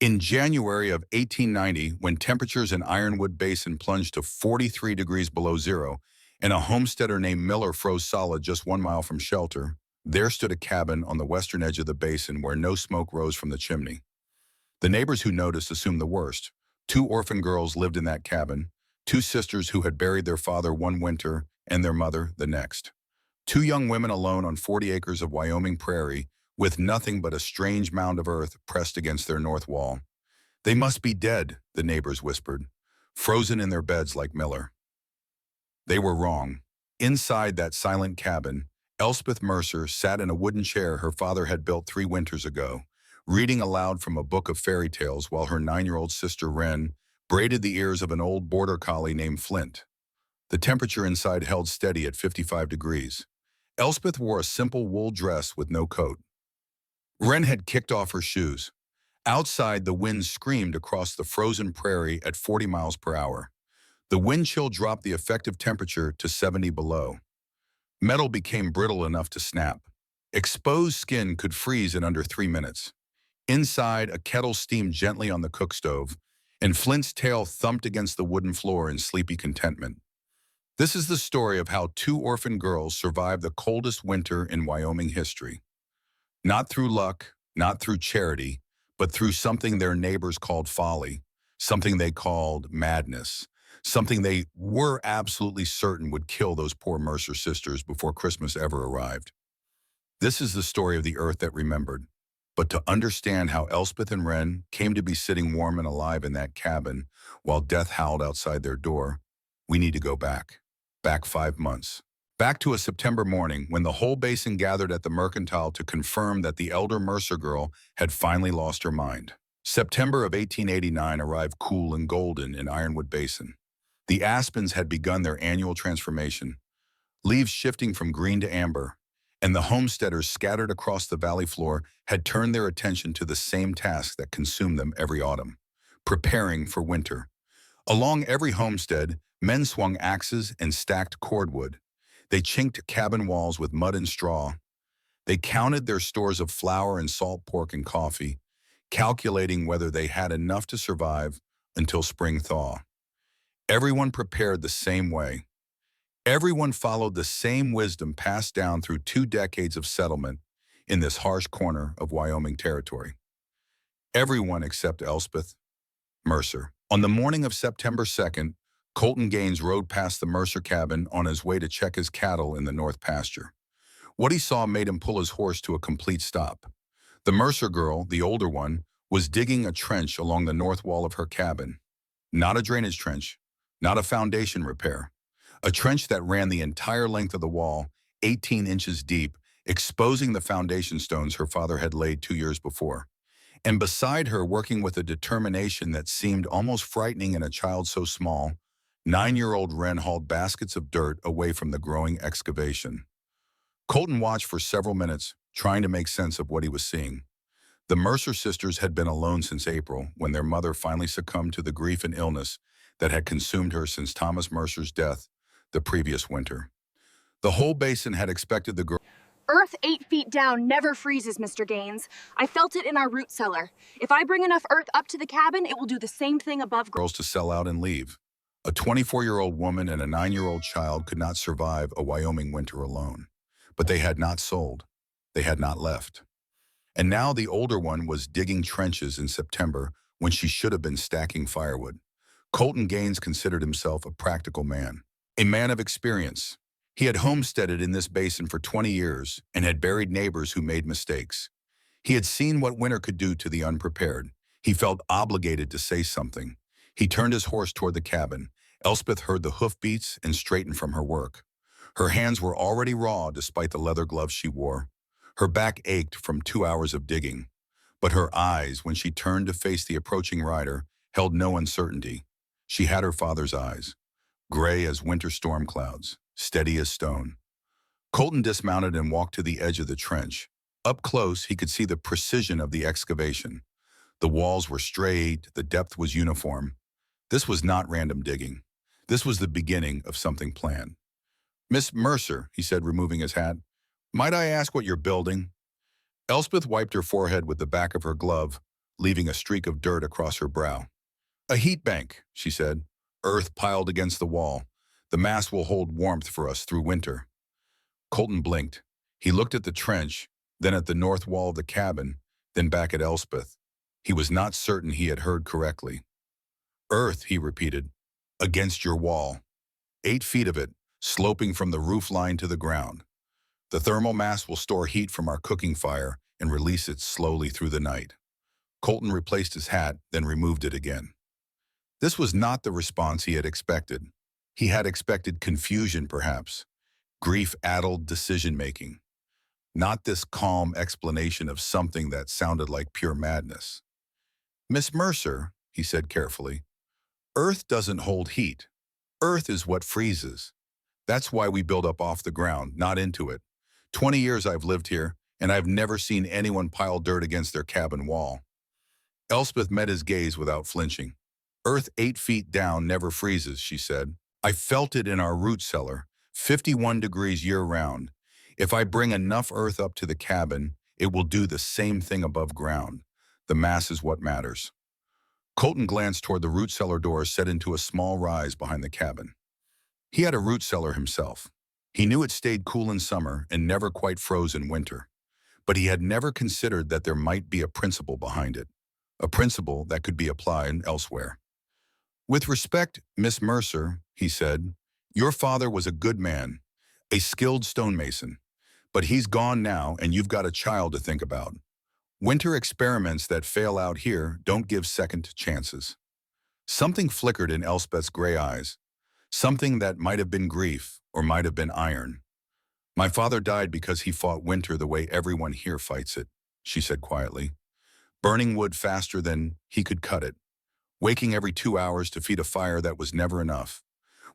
In January of 1890, when temperatures in Ironwood Basin plunged to 43 degrees below zero, and a homesteader named Miller froze solid just 1 mile from shelter, there stood a cabin on the western edge of the basin where no smoke rose from the chimney. The neighbors who noticed assumed the worst. Two orphan girls lived in that cabin, two sisters who had buried their father one winter and their mother the next. Two young women alone on 40 acres of Wyoming prairie, with nothing but a strange mound of earth pressed against their north wall. They must be dead, the neighbors whispered, frozen in their beds like Miller. They were wrong. Inside that silent cabin, Elspeth Mercer sat in a wooden chair her father had built 3 winters ago, reading aloud from a book of fairy tales while her 9-year-old sister Wren braided the ears of an old border collie named Flint. The temperature inside held steady at 55 degrees. Elspeth wore a simple wool dress with no coat. Wren had kicked off her shoes. Outside, the wind screamed across the frozen prairie at 40 miles per hour. The wind chill dropped the effective temperature to 70 below. Metal became brittle enough to snap. Exposed skin could freeze in under 3 minutes. Inside, a kettle steamed gently on the cook stove, and Flint's tail thumped against the wooden floor in sleepy contentment. This is the story of how 2 orphan girls survived the coldest winter in Wyoming history. Not through luck, not through charity, but through something their neighbors called folly, something they called madness, something they were absolutely certain would kill those poor Mercer sisters before Christmas ever arrived. This is the story of the earth that remembered. But to understand how Elspeth and Wren came to be sitting warm and alive in that cabin while death howled outside their door, we need to go back 5 months. Back to a September morning when the whole basin gathered at the Mercantile to confirm that the elder Mercer girl had finally lost her mind. September of 1889 arrived cool and golden in Ironwood Basin. The aspens had begun their annual transformation, leaves shifting from green to amber, and the homesteaders scattered across the valley floor had turned their attention to the same task that consumed them every autumn, preparing for winter. Along every homestead, men swung axes and stacked cordwood. They chinked cabin walls with mud and straw. They counted their stores of flour and salt pork and coffee, calculating whether they had enough to survive until spring thaw. Everyone prepared the same way. Everyone followed the same wisdom passed down through 2 decades of settlement in this harsh corner of Wyoming territory. Everyone except Elspeth Mercer. On the morning of September 2nd, Colton Gaines rode past the Mercer cabin on his way to check his cattle in the north pasture. What he saw made him pull his horse to a complete stop. The Mercer girl, the older one, was digging a trench along the north wall of her cabin. Not a drainage trench, not a foundation repair. A trench that ran the entire length of the wall, 18 inches deep, exposing the foundation stones her father had laid 2 years before. And beside her, working with a determination that seemed almost frightening in a child so small, 9-year-old Wren hauled baskets of dirt away from the growing excavation. Colton watched for several minutes, trying to make sense of what he was seeing. The Mercer sisters had been alone since April, when their mother finally succumbed to the grief and illness that had consumed her since Thomas Mercer's death the previous winter. The whole basin had expected the girl. Earth 8 feet down never freezes, Mr. Gaines. I felt it in our root cellar. If I bring enough earth up to the cabin, it will do the same thing above Girls to sell out and leave. A 24-year-old woman and a 9-year-old child could not survive a Wyoming winter alone. But they had not sold. They had not left. And now the older one was digging trenches in September when she should have been stacking firewood. Colton Gaines considered himself a practical man, a man of experience. He had homesteaded in this basin for 20 years and had buried neighbors who made mistakes. He had seen what winter could do to the unprepared. He felt obligated to say something. He turned his horse toward the cabin. Elspeth heard the hoofbeats and straightened from her work. Her hands were already raw despite the leather gloves she wore. Her back ached from 2 hours of digging. But her eyes, when she turned to face the approaching rider, held no uncertainty. She had her father's eyes, gray as winter storm clouds, steady as stone. Colton dismounted and walked to the edge of the trench. Up close, he could see the precision of the excavation. The walls were straight, the depth was uniform. This was not random digging. This was the beginning of something planned. "Miss Mercer," he said, removing his hat, "might I ask what you're building?" Elspeth wiped her forehead with the back of her glove. leaving a streak of dirt across her brow. A heat bank, she said. Earth piled against the wall. The mass will hold warmth for us through winter. Colton blinked. He looked at the trench, then at the north wall of the cabin, then back at Elspeth. He was not certain he had heard correctly. Earth, he repeated, against your wall. 8 feet of it, sloping from the roof line to the ground. The thermal mass will store heat from our cooking fire and release it slowly through the night. Colton replaced his hat, then removed it again. This was not the response he had expected. He had expected confusion, perhaps, grief-addled decision-making. Not this calm explanation of something that sounded like pure madness. Miss Mercer, he said carefully, Earth doesn't hold heat. Earth is what freezes. That's why we build up off the ground, not into it. 20 years I've lived here, and I've never seen anyone pile dirt against their cabin wall. Elspeth met his gaze without flinching. Earth 8 feet down never freezes, she said. I felt it in our root cellar, 51 degrees year-round. If I bring enough earth up to the cabin, it will do the same thing above ground. The mass is what matters. Colton glanced toward the root cellar door set into a small rise behind the cabin. He had a root cellar himself. He knew it stayed cool in summer and never quite froze in winter. But he had never considered that there might be a principle behind it, a principle that could be applied elsewhere. With respect, Miss Mercer, he said, your father was a good man, a skilled stonemason. But he's gone now and you've got a child to think about. Winter experiments that fail out here don't give second chances. Something flickered in Elspeth's gray eyes, something that might have been grief or might have been iron. My father died because he fought winter the way everyone here fights it, she said quietly, burning wood faster than he could cut it, waking every 2 hours to feed a fire that was never enough,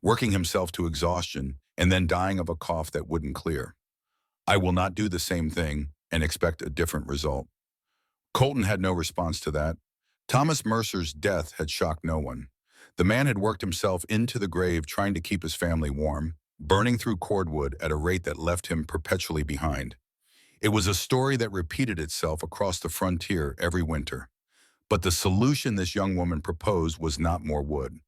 working himself to exhaustion and then dying of a cough that wouldn't clear. I will not do the same thing and expect a different result. Colton had no response to that. Thomas Mercer's death had shocked no one. The man had worked himself into the grave trying to keep his family warm, burning through cordwood at a rate that left him perpetually behind. It was a story that repeated itself across the frontier every winter. But the solution this young woman proposed was not more wood,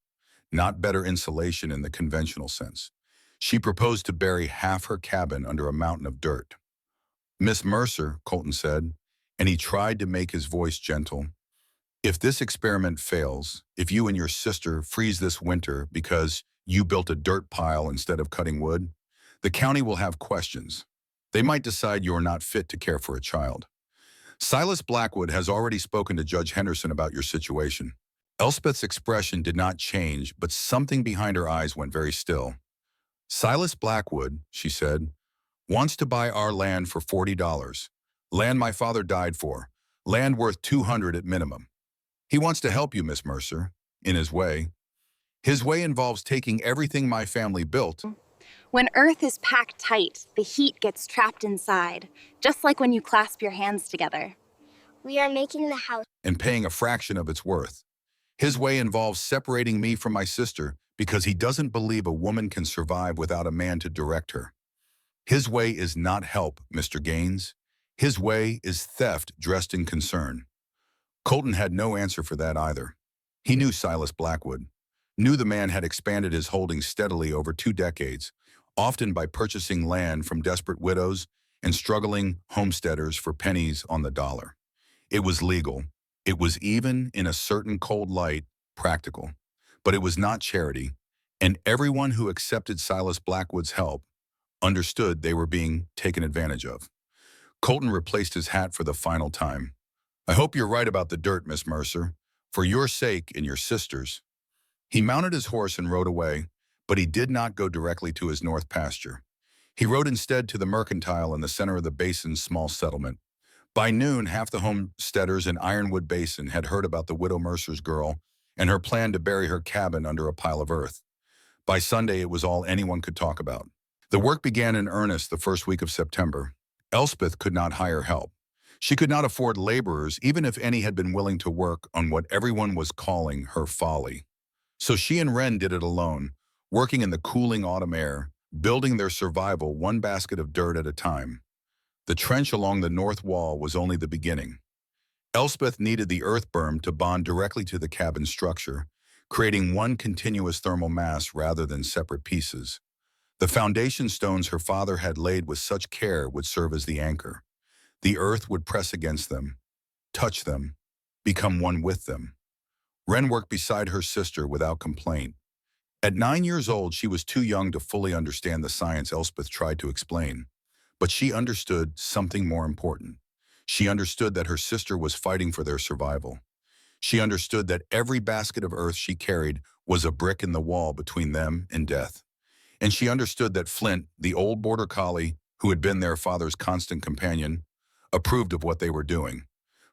not better insulation in the conventional sense. She proposed to bury half her cabin under a mountain of dirt. Miss Mercer, Colton said, and he tried to make his voice gentle, if this experiment fails, if you and your sister freeze this winter because you built a dirt pile instead of cutting wood, the county will have questions. They might decide you're not fit to care for a child. Silas Blackwood has already spoken to Judge Henderson about your situation. Elspeth's expression did not change, but something behind her eyes went very still. Silas Blackwood, she said, wants to buy our land for $40. Land my father died for. Land worth $200 at minimum. He wants to help you, Miss Mercer, in his way. His way involves taking everything my family built. When Earth is packed tight, the heat gets trapped inside, just like when you clasp your hands together. We are making the house. And paying a fraction of its worth. His way involves separating me from my sister because he doesn't believe a woman can survive without a man to direct her. His way is not help, Mr. Gaines. His way is theft dressed in concern. Colton had no answer for that either. He knew Silas Blackwood, knew the man had expanded his holdings steadily over 2 decades, often by purchasing land from desperate widows and struggling homesteaders for pennies on the dollar. It was legal. It was even, in a certain cold light, practical. But it was not charity, and everyone who accepted Silas Blackwood's help understood they were being taken advantage of. Colton replaced his hat for the final time. I hope you're right about the dirt, Miss Mercer, for your sake and your sister's. He mounted his horse and rode away, but he did not go directly to his north pasture. He rode instead to the mercantile in the center of the basin's small settlement. By noon, half the homesteaders in Ironwood Basin had heard about the widow Mercer's girl and her plan to bury her cabin under a pile of earth. By Sunday, it was all anyone could talk about. The work began in earnest the first week of September. Elspeth could not hire help. She could not afford laborers, even if any had been willing to work on what everyone was calling her folly. So she and Wren did it alone, working in the cooling autumn air, building their survival one basket of dirt at a time. The trench along the north wall was only the beginning. Elspeth needed the earth berm to bond directly to the cabin structure, creating one continuous thermal mass rather than separate pieces. The foundation stones her father had laid with such care would serve as the anchor. The earth would press against them, touch them, become one with them. Wren worked beside her sister without complaint. At 9 years old, she was too young to fully understand the science Elspeth tried to explain. But she understood something more important. She understood that her sister was fighting for their survival. She understood that every basket of earth she carried was a brick in the wall between them and death. And she understood that Flint, the old border collie who had been their father's constant companion, approved of what they were doing.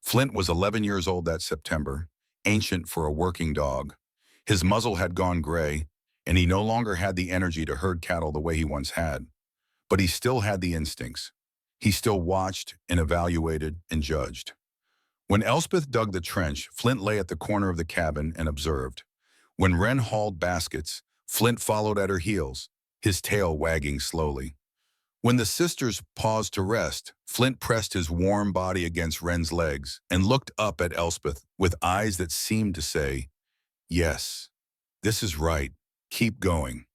Flint was 11 years old that September, ancient for a working dog. His muzzle had gone gray, and he no longer had the energy to herd cattle the way he once had. But he still had the instincts. He still watched and evaluated and judged. When Elspeth dug the trench, Flint lay at the corner of the cabin and observed. When Wren hauled baskets, Flint followed at her heels, his tail wagging slowly. When the sisters paused to rest, Flint pressed his warm body against Wren's legs and looked up at Elspeth with eyes that seemed to say, "Yes, this is right. Keep going."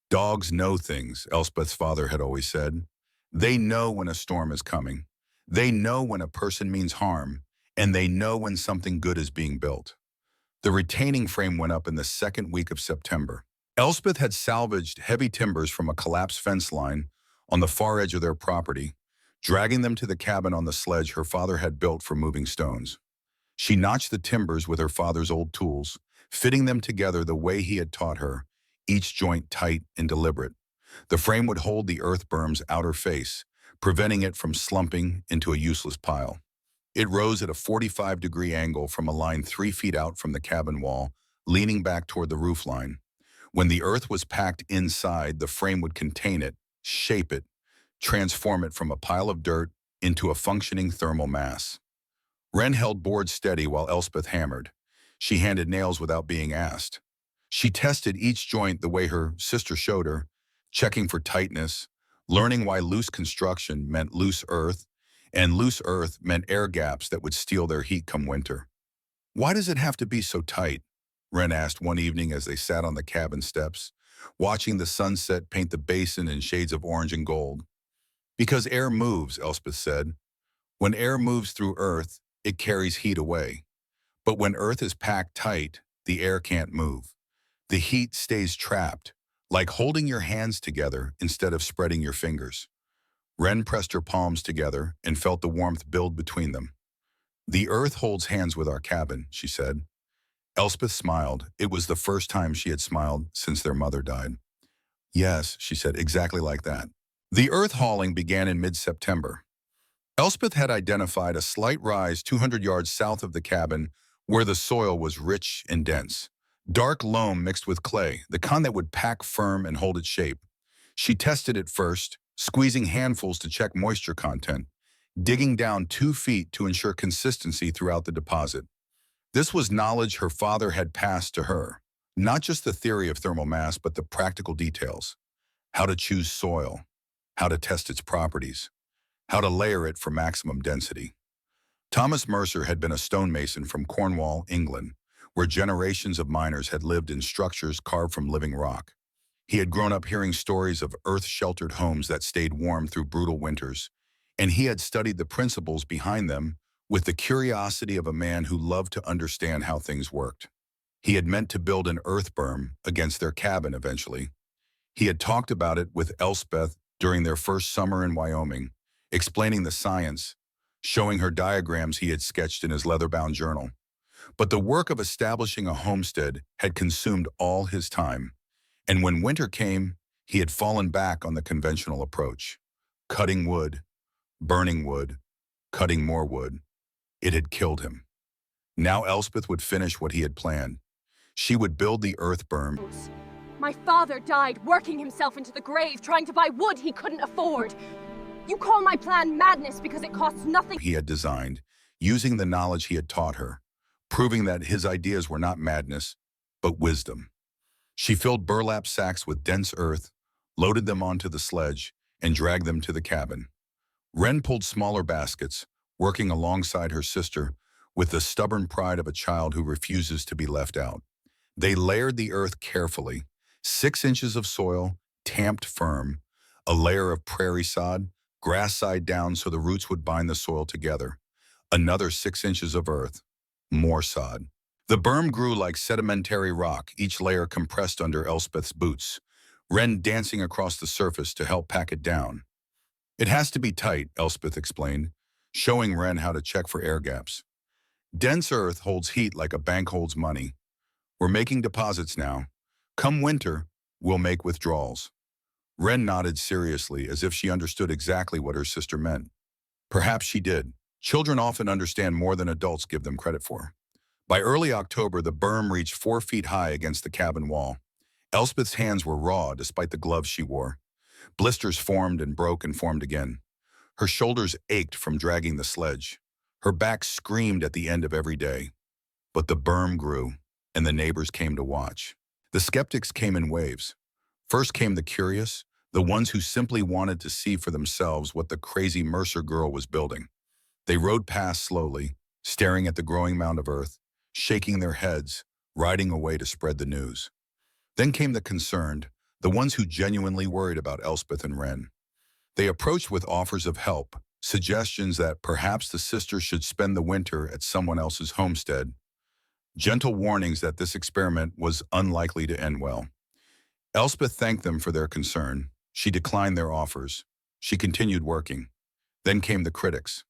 Dogs know things, Elspeth's father had always said. They know when a storm is coming. They know when a person means harm, and they know when something good is being built. The retaining frame went up in the second week of September. Elspeth had salvaged heavy timbers from a collapsed fence line on the far edge of their property, dragging them to the cabin on the sledge her father had built for moving stones. She notched the timbers with her father's old tools, fitting them together the way he had taught her, each joint tight and deliberate. The frame would hold the earth berm's outer face, preventing it from slumping into a useless pile. It rose at a 45-degree angle from a line 3 feet out from the cabin wall, leaning back toward the roof line. When the earth was packed inside, the frame would contain it, shape it, transform it from a pile of dirt into a functioning thermal mass. Wren held boards steady while Elspeth hammered. She handed nails without being asked. She tested each joint the way her sister showed her, checking for tightness, learning why loose construction meant loose earth, and loose earth meant air gaps that would steal their heat come winter. "Why does it have to be so tight?" Wren asked one evening as they sat on the cabin steps, watching the sunset paint the basin in shades of orange and gold. "Because air moves," Elspeth said. "When air moves through earth, it carries heat away. But when earth is packed tight, the air can't move. The heat stays trapped, like holding your hands together instead of spreading your fingers." Wren pressed her palms together and felt the warmth build between them. "The earth holds hands with our cabin," she said. Elspeth smiled. It was the first time she had smiled since their mother died. "Yes," she said, "exactly like that." The earth hauling began in mid-September. Elspeth had identified a slight rise 200 yards south of the cabin where the soil was rich and dense. Dark loam mixed with clay, the kind that would pack firm and hold its shape. She tested it first, squeezing handfuls to check moisture content, digging down 2 feet to ensure consistency throughout the deposit. This was knowledge her father had passed to her, not just the theory of thermal mass, but the practical details. How to choose soil, how to test its properties, how to layer it for maximum density. Thomas Mercer had been a stonemason from Cornwall, England, where generations of miners had lived in structures carved from living rock. He had grown up hearing stories of earth-sheltered homes that stayed warm through brutal winters, and he had studied the principles behind them with the curiosity of a man who loved to understand how things worked. He had meant to build an earth berm against their cabin eventually. He had talked about it with Elspeth during their first summer in Wyoming, explaining the science, showing her diagrams he had sketched in his leather-bound journal. But the work of establishing a homestead had consumed all his time, and when winter came, he had fallen back on the conventional approach. Cutting wood, burning wood, cutting more wood. It had killed him. Now Elspeth would finish what he had planned. She would build the earth berm. My father died working himself into the grave trying to buy wood he couldn't afford. You call my plan madness because it costs nothing. He had designed, using the knowledge he had taught her, proving that his ideas were not madness, but wisdom. She filled burlap sacks with dense earth, loaded them onto the sledge, and dragged them to the cabin. Wren pulled smaller baskets, working alongside her sister, with the stubborn pride of a child who refuses to be left out. They layered the earth carefully, 6 inches of soil, tamped firm, a layer of prairie sod, grass side down so the roots would bind the soil together, another 6 inches of earth, more sod. The berm grew like sedimentary rock, each layer compressed under Elspeth's boots, Wren dancing across the surface to help pack it down. It has to be tight, Elspeth explained, showing Wren how to check for air gaps. Dense earth holds heat like a bank holds money. We're making deposits now. Come winter, we'll make withdrawals. Wren nodded seriously, as if she understood exactly what her sister meant. Perhaps she did. Children often understand more than adults give them credit for. By early October, the berm reached 4 feet high against the cabin wall. Elspeth's hands were raw despite the gloves she wore. Blisters formed and broke and formed again. Her shoulders ached from dragging the sledge. Her back screamed at the end of every day. But the berm grew, and the neighbors came to watch. The skeptics came in waves. First came the curious, the ones who simply wanted to see for themselves what the crazy Mercer girl was building. They rode past slowly, staring at the growing mound of earth, shaking their heads, riding away to spread the news. Then came the concerned, the ones who genuinely worried about Elspeth and Wren. They approached with offers of help, suggestions that perhaps the sisters should spend the winter at someone else's homestead, gentle warnings that this experiment was unlikely to end well. Elspeth thanked them for their concern. She declined their offers. She continued working. Then came the critics.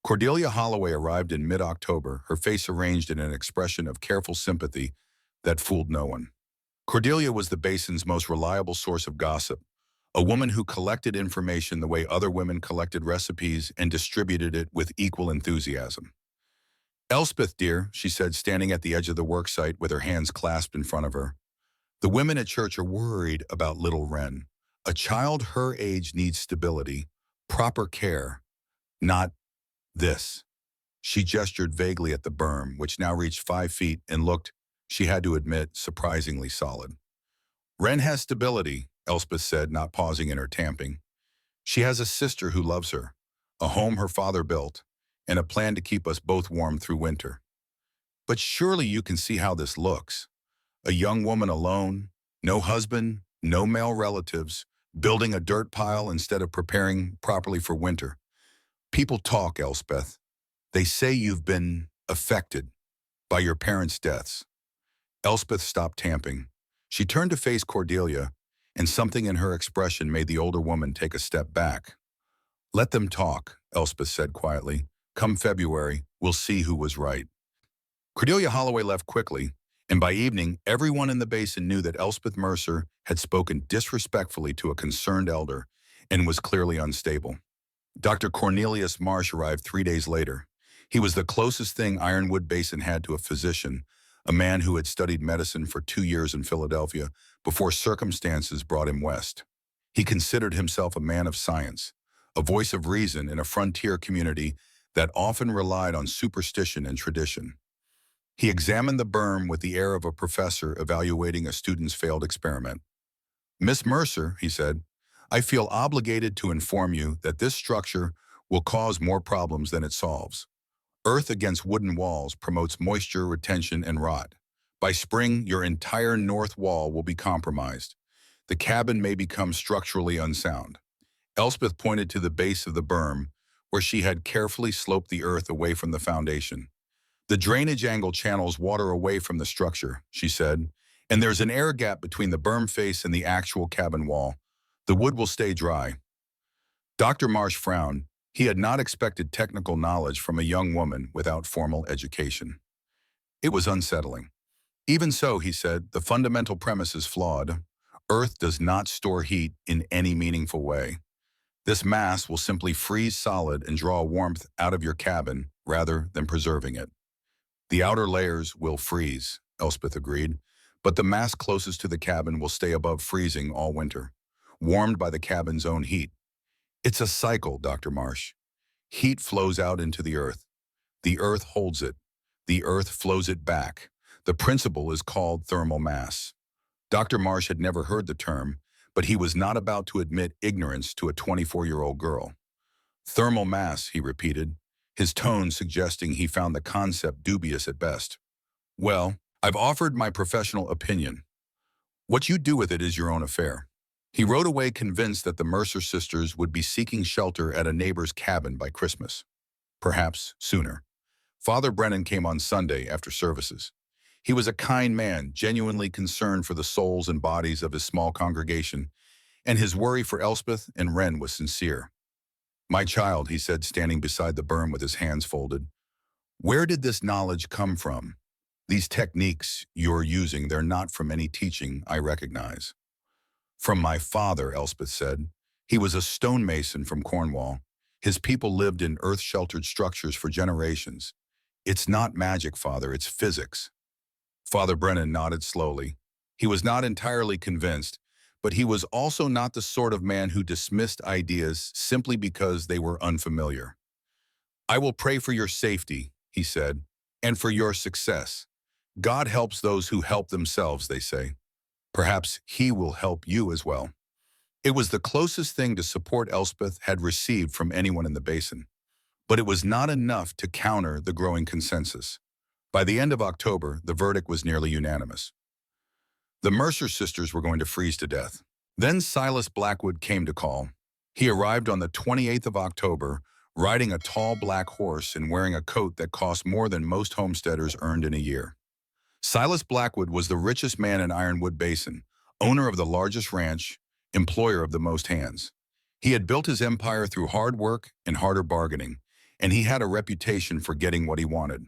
Cordelia Holloway arrived in mid-October, her face arranged in an expression of careful sympathy that fooled no one. Cordelia was the basin's most reliable source of gossip, a woman who collected information the way other women collected recipes and distributed it with equal enthusiasm. "Elspeth, dear," she said, standing at the edge of the worksite with her hands clasped in front of her, "the women at church are worried about little Wren. A child her age needs stability, proper care, not this." She gestured vaguely at the berm, which now reached 5 feet and looked, she had to admit, surprisingly solid. "Wren has stability," Elspeth said, not pausing in her tamping. "She has a sister who loves her, a home her father built, and a plan to keep us both warm through winter. But surely you can see how this looks. A young woman alone, no husband, no male relatives, building a dirt pile instead of preparing properly for winter. People talk, Elspeth. They say you've been affected by your parents' deaths." Elspeth stopped tamping. She turned to face Cordelia, and something in her expression made the older woman take a step back. "Let them talk," Elspeth said quietly. "Come February, we'll see who was right." Cordelia Holloway left quickly, and by evening, everyone in the basin knew that Elspeth Mercer had spoken disrespectfully to a concerned elder and was clearly unstable. Dr. Cornelius Marsh arrived 3 days later. He was the closest thing Ironwood Basin had to a physician, a man who had studied medicine for 2 years in Philadelphia before circumstances brought him west. He considered himself a man of science, a voice of reason in a frontier community that often relied on superstition and tradition. He examined the berm with the air of a professor evaluating a student's failed experiment. "Miss Mercer," he said, "I feel obligated to inform you that this structure will cause more problems than it solves. Earth against wooden walls promotes moisture retention and rot. By spring, your entire north wall will be compromised. The cabin may become structurally unsound." Elspeth pointed to the base of the berm, where she had carefully sloped the earth away from the foundation. "The drainage angle channels water away from the structure," she said, "and there's an air gap between the berm face and the actual cabin wall. The wood will stay dry." Dr. Marsh frowned. He had not expected technical knowledge from a young woman without formal education. It was unsettling. "Even so," he said, "the fundamental premise is flawed. Earth does not store heat in any meaningful way. This mass will simply freeze solid and draw warmth out of your cabin rather than preserving it." "The outer layers will freeze," Elspeth agreed, "but the mass closest to the cabin will stay above freezing all winter, warmed by the cabin's own heat. It's a cycle, Dr. Marsh. Heat flows out into the earth. The earth holds it. The earth flows it back. The principle is called thermal mass." Dr. Marsh had never heard the term, but he was not about to admit ignorance to a 24-year-old girl. "Thermal mass," he repeated, his tone suggesting he found the concept dubious at best. Well, I've offered my professional opinion. What you do with it is your own affair. He rode away convinced that the Mercer sisters would be seeking shelter at a neighbor's cabin by Christmas. Perhaps sooner. Father Brennan came on Sunday after services. He was a kind man, genuinely concerned for the souls and bodies of his small congregation, and his worry for Elspeth and Wren was sincere. "My child," he said, standing beside the berm with his hands folded, "where did this knowledge come from? These techniques you're using, they're not from any teaching I recognize." "From my father," Elspeth said. "He was a stonemason from Cornwall. His people lived in earth-sheltered structures for generations. It's not magic, Father, it's physics." Father Brennan nodded slowly. He was not entirely convinced, but he was also not the sort of man who dismissed ideas simply because they were unfamiliar. "I will pray for your safety," he said, "and for your success. God helps those who help themselves, they say. Perhaps he will help you as well." It was the closest thing to support Elspeth had received from anyone in the basin. But it was not enough to counter the growing consensus. By the end of October, the verdict was nearly unanimous. The Mercer sisters were going to freeze to death. Then Silas Blackwood came to call. He arrived on the 28th of October, riding a tall black horse and wearing a coat that cost more than most homesteaders earned in a year. Silas Blackwood was the richest man in Ironwood Basin, owner of the largest ranch, employer of the most hands. He had built his empire through hard work and harder bargaining, and he had a reputation for getting what he wanted.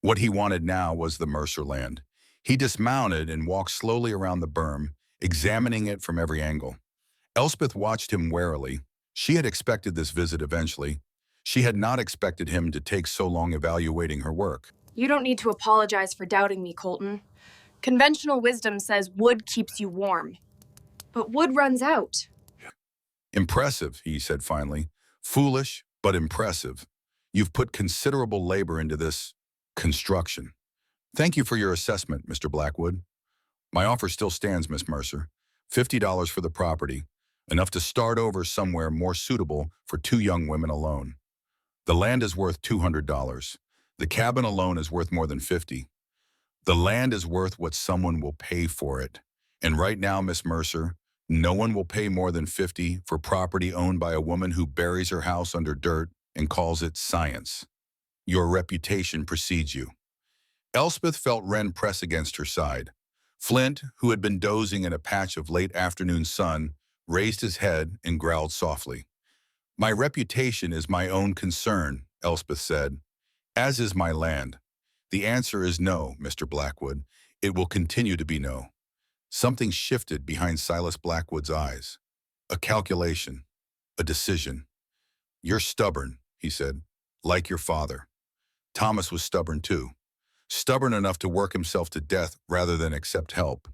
What he wanted now was the Mercer land. He dismounted and walked slowly around the berm, examining it from every angle. Elspeth watched him warily. She had expected this visit eventually. She had not expected him to take so long evaluating her work. You don't need to apologize for doubting me, Colton. Conventional wisdom says wood keeps you warm. But wood runs out. "Impressive," he said finally. "Foolish, but impressive. You've put considerable labor into this construction. Thank you for your assessment, Mr. Blackwood. My offer still stands, Miss Mercer. $50 for the property, enough to start over somewhere more suitable for 2 young women alone. The land is worth $200. The cabin alone is worth more than $50. The land is worth what someone will pay for it. And right now, Miss Mercer, no one will pay more than $50 for property owned by a woman who buries her house under dirt and calls it science. Your reputation precedes you." Elspeth felt Wren press against her side. Flint, who had been dozing in a patch of late afternoon sun, raised his head and growled softly. "My reputation is my own concern," Elspeth said, "as is my land. The answer is no, Mr. Blackwood. It will continue to be no." Something shifted behind Silas Blackwood's eyes. A calculation. A decision. "You're stubborn," he said, "like your father. Thomas was stubborn too. Stubborn enough to work himself to death rather than accept help.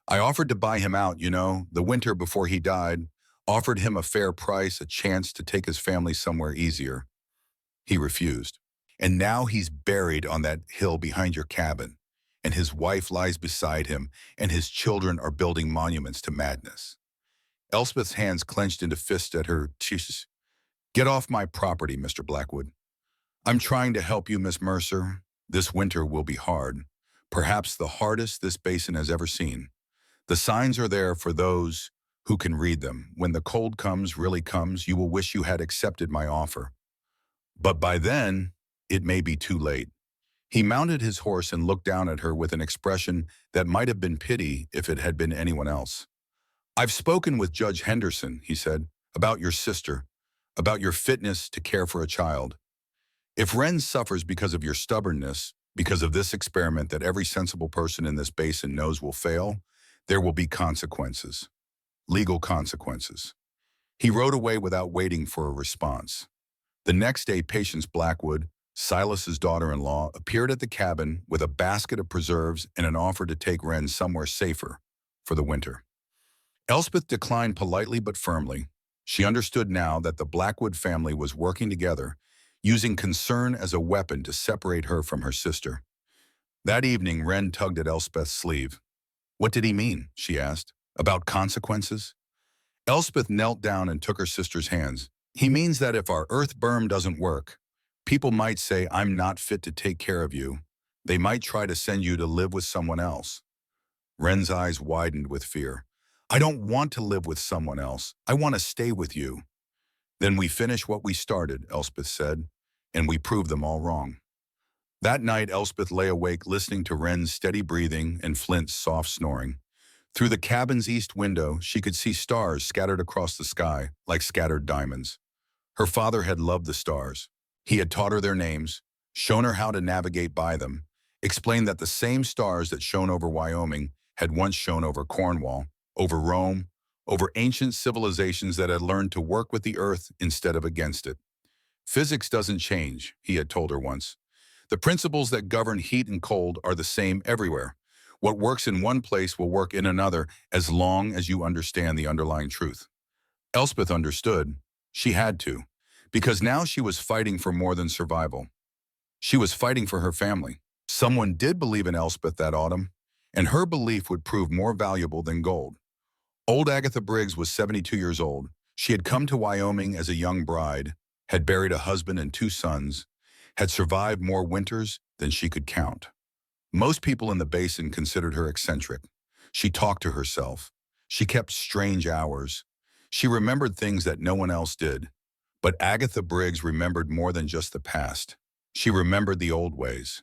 I offered to buy him out, the winter before he died, offered him a fair price, a chance to take his family somewhere easier. He refused. And now he's buried on that hill behind your cabin, and his wife lies beside him, and his children are building monuments to madness." Elspeth's hands clenched into fists at her cheeks. "Get off my property, Mr. Blackwood. I'm trying to help you, Miss Mercer. This winter will be hard, perhaps the hardest this basin has ever seen. The signs are there for those who can read them. When the cold comes, really comes, you will wish you had accepted my offer. But by then, it may be too late." He mounted his horse and looked down at her with an expression that might have been pity if it had been anyone else. "I've spoken with Judge Henderson," he said, "about your sister, about your fitness to care for a child. If Wren suffers because of your stubbornness, because of this experiment that every sensible person in this basin knows will fail, there will be consequences. Legal consequences." He rode away without waiting for a response. The next day, Patience Blackwood, Silas's daughter-in-law, appeared at the cabin with a basket of preserves and an offer to take Wren somewhere safer for the winter. Elspeth declined politely but firmly. She understood now that the Blackwood family was working together, using concern as a weapon to separate her from her sister. That evening, Wren tugged at Elspeth's sleeve. "What did he mean?" she asked. "About consequences?" Elspeth knelt down and took her sister's hands. "He means that if our earth berm doesn't work, People might say, I'm not fit to take care of you. They might try to send you to live with someone else. Wren's eyes widened with fear. I don't want to live with someone else. I want to stay with you. Then we finish what we started, Elspeth said, and we proved them all wrong. That night, Elspeth lay awake listening to Wren's steady breathing and Flint's soft snoring. Through the cabin's east window, she could see stars scattered across the sky like scattered diamonds. Her father had loved the stars. He had taught her their names, shown her how to navigate by them, explained that the same stars that shone over Wyoming had once shone over Cornwall, over Rome, over ancient civilizations that had learned to work with the earth instead of against it. Physics doesn't change, he had told her once. The principles that govern heat and cold are the same everywhere. What works in one place will work in another as long as you understand the underlying truth. Elspeth understood. She had to, because now she was fighting for more than survival. She was fighting for her family. Someone did believe in Elspeth that autumn, and her belief would prove more valuable than gold. Old Agatha Briggs was 72 years old. She had come to Wyoming as a young bride, had buried a husband and 2 sons, had survived more winters than she could count. Most people in the basin considered her eccentric. She talked to herself. She kept strange hours. She remembered things that no one else did. But Agatha Briggs remembered more than just the past. She remembered the old ways.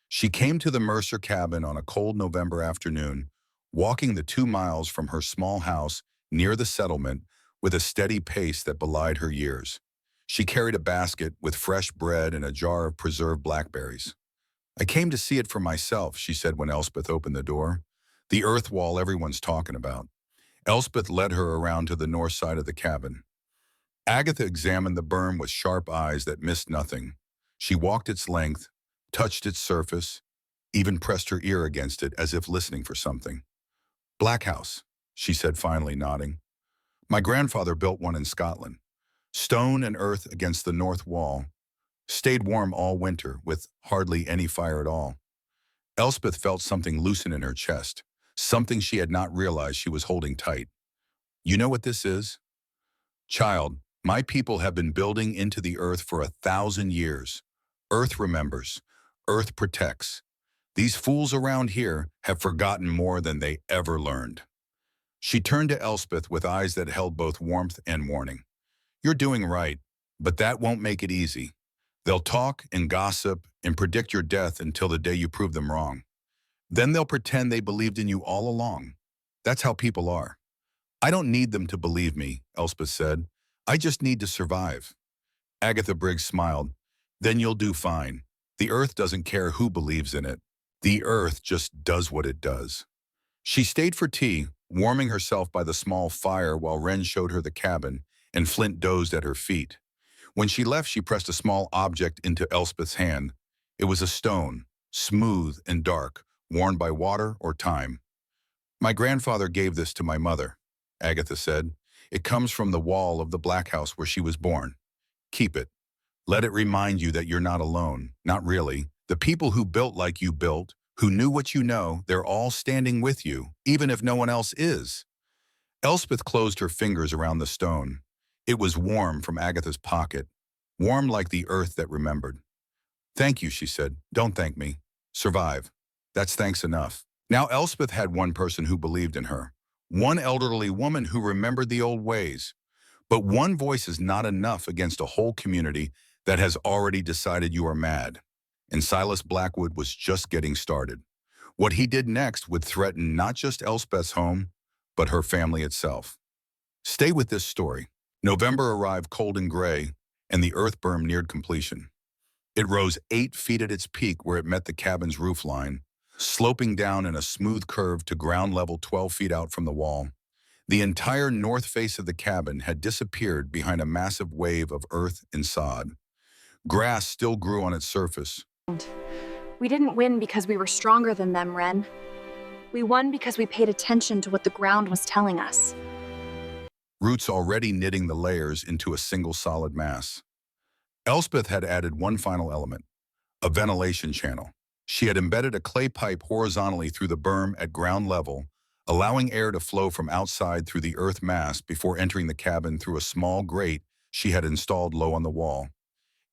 She came to the Mercer cabin on a cold November afternoon, walking the 2 miles from her small house near the settlement with a steady pace that belied her years. She carried a basket with fresh bread and a jar of preserved blackberries. I came to see it for myself, she said when Elspeth opened the door. The earth wall everyone's talking about. Elspeth led her around to the north side of the cabin. Agatha examined the berm with sharp eyes that missed nothing. She walked its length, touched its surface, even pressed her ear against it as if listening for something. Black house, she said finally, nodding. My grandfather built one in Scotland. Stone and earth against the north wall. Stayed warm all winter with hardly any fire at all. Elspeth felt something loosen in her chest, something she had not realized she was holding tight. You know what this is? Child, my people have been building into the earth for 1,000 years. Earth remembers. Earth protects. These fools around here have forgotten more than they ever learned. She turned to Elspeth with eyes that held both warmth and warning. You're doing right, but that won't make it easy. They'll talk and gossip and predict your death until the day you prove them wrong. Then they'll pretend they believed in you all along. That's how people are. I don't need them to believe me, Elspeth said. I just need to survive. Agatha Briggs smiled. Then you'll do fine. The earth doesn't care who believes in it. The earth just does what it does. She stayed for tea, warming herself by the small fire while Wren showed her the cabin and Flint dozed at her feet. When she left, she pressed a small object into Elspeth's hand. It was a stone, smooth and dark, worn by water or time. My grandfather gave this to my mother, Agatha said. It comes from the wall of the Black House where she was born. Keep it. Let it remind you that you're not alone. Not really. The people who built like you built, who knew what you know, they're all standing with you, even if no one else is. Elspeth closed her fingers around the stone. It was warm from Agatha's pocket, warm like the earth that remembered. Thank you, she said. Don't thank me. Survive. That's thanks enough. Now Elspeth had one person who believed in her, one elderly woman who remembered the old ways. But one voice is not enough against a whole community that has already decided you are mad. And Silas Blackwood was just getting started. What he did next would threaten not just Elspeth's home, but her family itself. Stay with this story. November arrived cold and gray, and the earth berm neared completion. It rose 8 feet at its peak where it met the cabin's roof line, sloping down in a smooth curve to ground level 12 feet out from the wall. The entire north face of the cabin had disappeared behind a massive wave of earth and sod. Grass still grew on its surface. We didn't win because we were stronger than them, Wren. We won because we paid attention to what the ground was telling us. Roots already knitting the layers into a single solid mass. Elspeth had added one final element, a ventilation channel. She had embedded a clay pipe horizontally through the berm at ground level, allowing air to flow from outside through the earth mass before entering the cabin through a small grate she had installed low on the wall.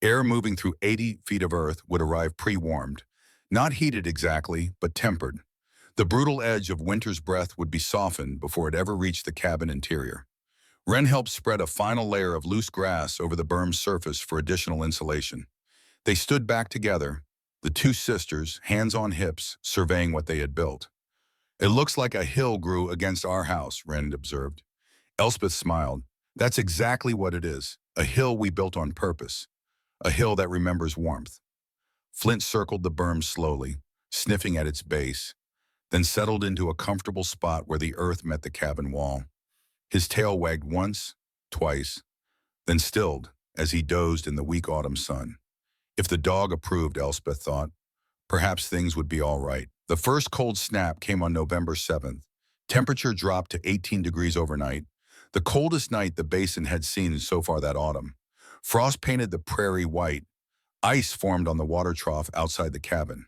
Air moving through 80 feet of earth would arrive pre-warmed, not heated exactly, but tempered. The brutal edge of winter's breath would be softened before it ever reached the cabin interior. Wren helped spread a final layer of loose grass over the berm's surface for additional insulation. They stood back together, the two sisters, hands on hips, surveying what they had built. "It looks like a hill grew against our house," Wren observed. Elspeth smiled. "That's exactly what it is, a hill we built on purpose, a hill that remembers warmth." Flint circled the berm slowly, sniffing at its base, then settled into a comfortable spot where the earth met the cabin wall. His tail wagged once, twice, then stilled as he dozed in the weak autumn sun. If the dog approved, Elspeth thought, perhaps things would be all right. The first cold snap came on November 7th. Temperature dropped to 18 degrees overnight, the coldest night the basin had seen so far that autumn. Frost painted the prairie white. Ice formed on the water trough outside the cabin.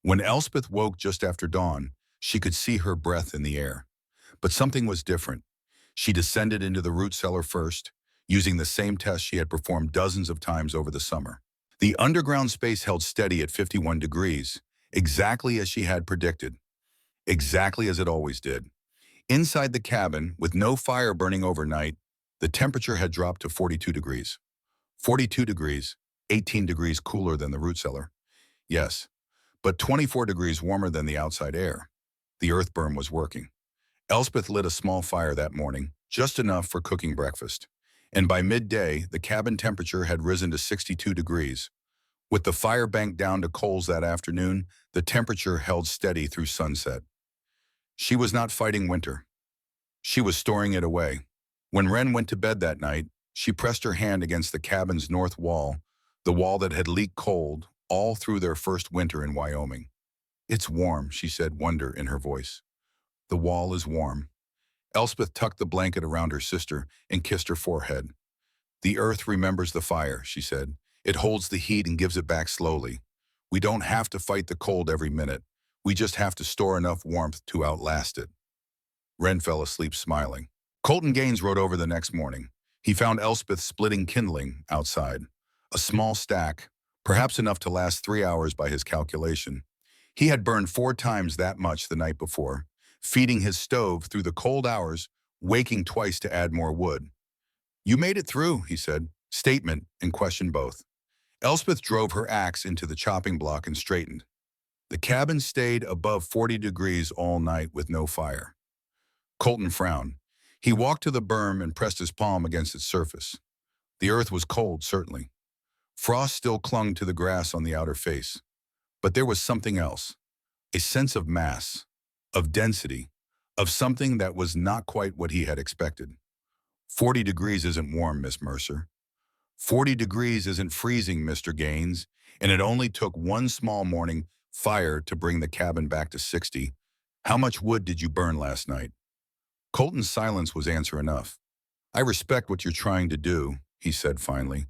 When Elspeth woke just after dawn, she could see her breath in the air. But something was different. She descended into the root cellar first, using the same test she had performed dozens of times over the summer. The underground space held steady at 51 degrees, exactly as she had predicted, exactly as it always did. Inside the cabin, with no fire burning overnight, the temperature had dropped to 42 degrees. 42 degrees, 18 degrees cooler than the root cellar. Yes, but 24 degrees warmer than the outside air. The earth berm was working. Elspeth lit a small fire that morning, just enough for cooking breakfast. And by midday, the cabin temperature had risen to 62 degrees. With the fire banked down to coals that afternoon, the temperature held steady through sunset. She was not fighting winter. She was storing it away. When Wren went to bed that night, she pressed her hand against the cabin's north wall, the wall that had leaked cold all through their first winter in Wyoming. "It's warm," she said, wonder in her voice. "The wall is warm." Elspeth tucked the blanket around her sister and kissed her forehead. "The earth remembers the fire," she said. "It holds the heat and gives it back slowly. We don't have to fight the cold every minute. We just have to store enough warmth to outlast it." Wren fell asleep smiling. Colton Gaines rode over the next morning. He found Elspeth splitting kindling outside. A small stack, perhaps enough to last 3 hours by his calculation. He had burned 4 times that much the night before, feeding his stove through the cold hours, waking twice to add more wood. "You made it through," he said, statement and question both. Elspeth drove her axe into the chopping block and straightened. The cabin stayed above 40 degrees all night with no fire. Colton frowned. He walked to the berm and pressed his palm against its surface. The earth was cold, certainly. Frost still clung to the grass on the outer face. But there was something else, a sense of mass, of density, of something that was not quite what he had expected. 40 degrees isn't warm, Miss Mercer. 40 degrees isn't freezing, Mr. Gaines, and it only took one small morning fire to bring the cabin back to 60. How much wood did you burn last night? Colton's silence was answer enough. "I respect what you're trying to do," he said finally.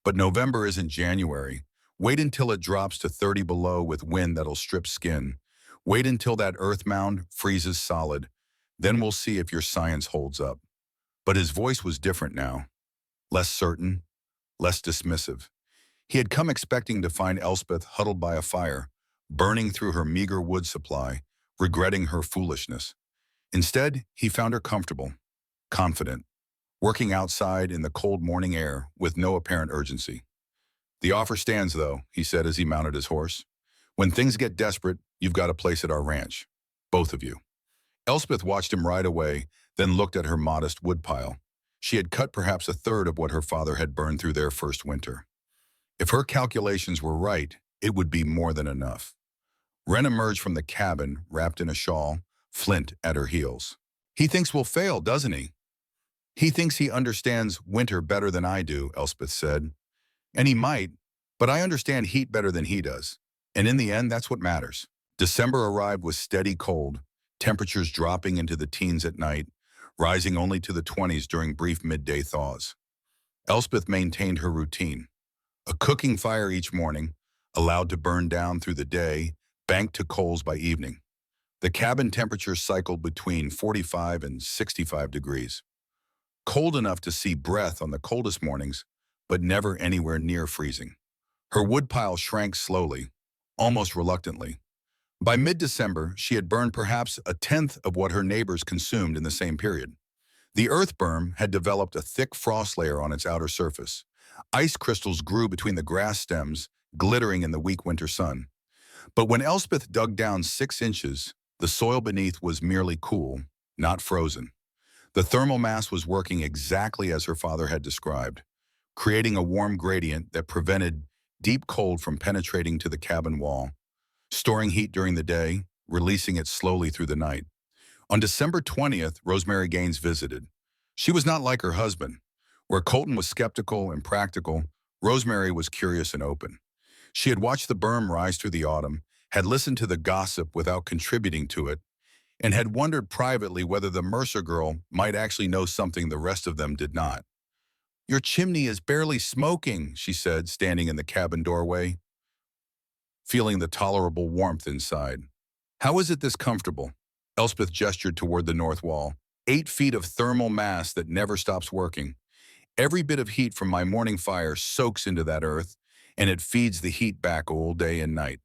"But November isn't January. Wait until it drops to 30 below with wind that'll strip skin. Wait until that earth mound freezes solid. Then we'll see if your science holds up." But his voice was different now. Less certain, less dismissive. He had come expecting to find Elspeth huddled by a fire, burning through her meager wood supply, regretting her foolishness. Instead, he found her comfortable, confident, working outside in the cold morning air with no apparent urgency. "The offer stands, though," he said as he mounted his horse. "When things get desperate, you've got a place at our ranch. Both of you." Elspeth watched him ride away, then looked at her modest woodpile. She had cut perhaps a third of what her father had burned through their first winter. If her calculations were right, it would be more than enough. Wren emerged from the cabin, wrapped in a shawl, Flint at her heels. "He thinks we'll fail, doesn't he?" "He thinks he understands winter better than I do," Elspeth said. "And he might, but I understand heat better than he does. And in the end, that's what matters." December arrived with steady cold, temperatures dropping into the teens at night, rising only to the 20s during brief midday thaws. Elspeth maintained her routine. A cooking fire each morning, allowed to burn down through the day, banked to coals by evening. The cabin temperature cycled between 45 and 65 degrees. Cold enough to see breath on the coldest mornings, but never anywhere near freezing. Her woodpile shrank slowly, almost reluctantly. By mid-December, she had burned perhaps a tenth of what her neighbors consumed in the same period. The earth berm had developed a thick frost layer on its outer surface. Ice crystals grew between the grass stems, glittering in the weak winter sun. But when Elspeth dug down 6 inches, the soil beneath was merely cool, not frozen. The thermal mass was working exactly as her father had described, creating a warm gradient that prevented deep cold from penetrating to the cabin wall, storing heat during the day, releasing it slowly through the night. On December 20th, Rosemary Gaines visited. She was not like her husband. Where Colton was skeptical and practical, Rosemary was curious and open. She had watched the berm rise through the autumn, had listened to the gossip without contributing to it, and had wondered privately whether the Mercer girl might actually know something the rest of them did not. "Your chimney is barely smoking," she said, standing in the cabin doorway, feeling the tolerable warmth inside. "How is it this comfortable?" Elspeth gestured toward the north wall. 8 feet of thermal mass that never stops working. Every bit of heat from my morning fire soaks into that earth, and it feeds the heat back all day and night.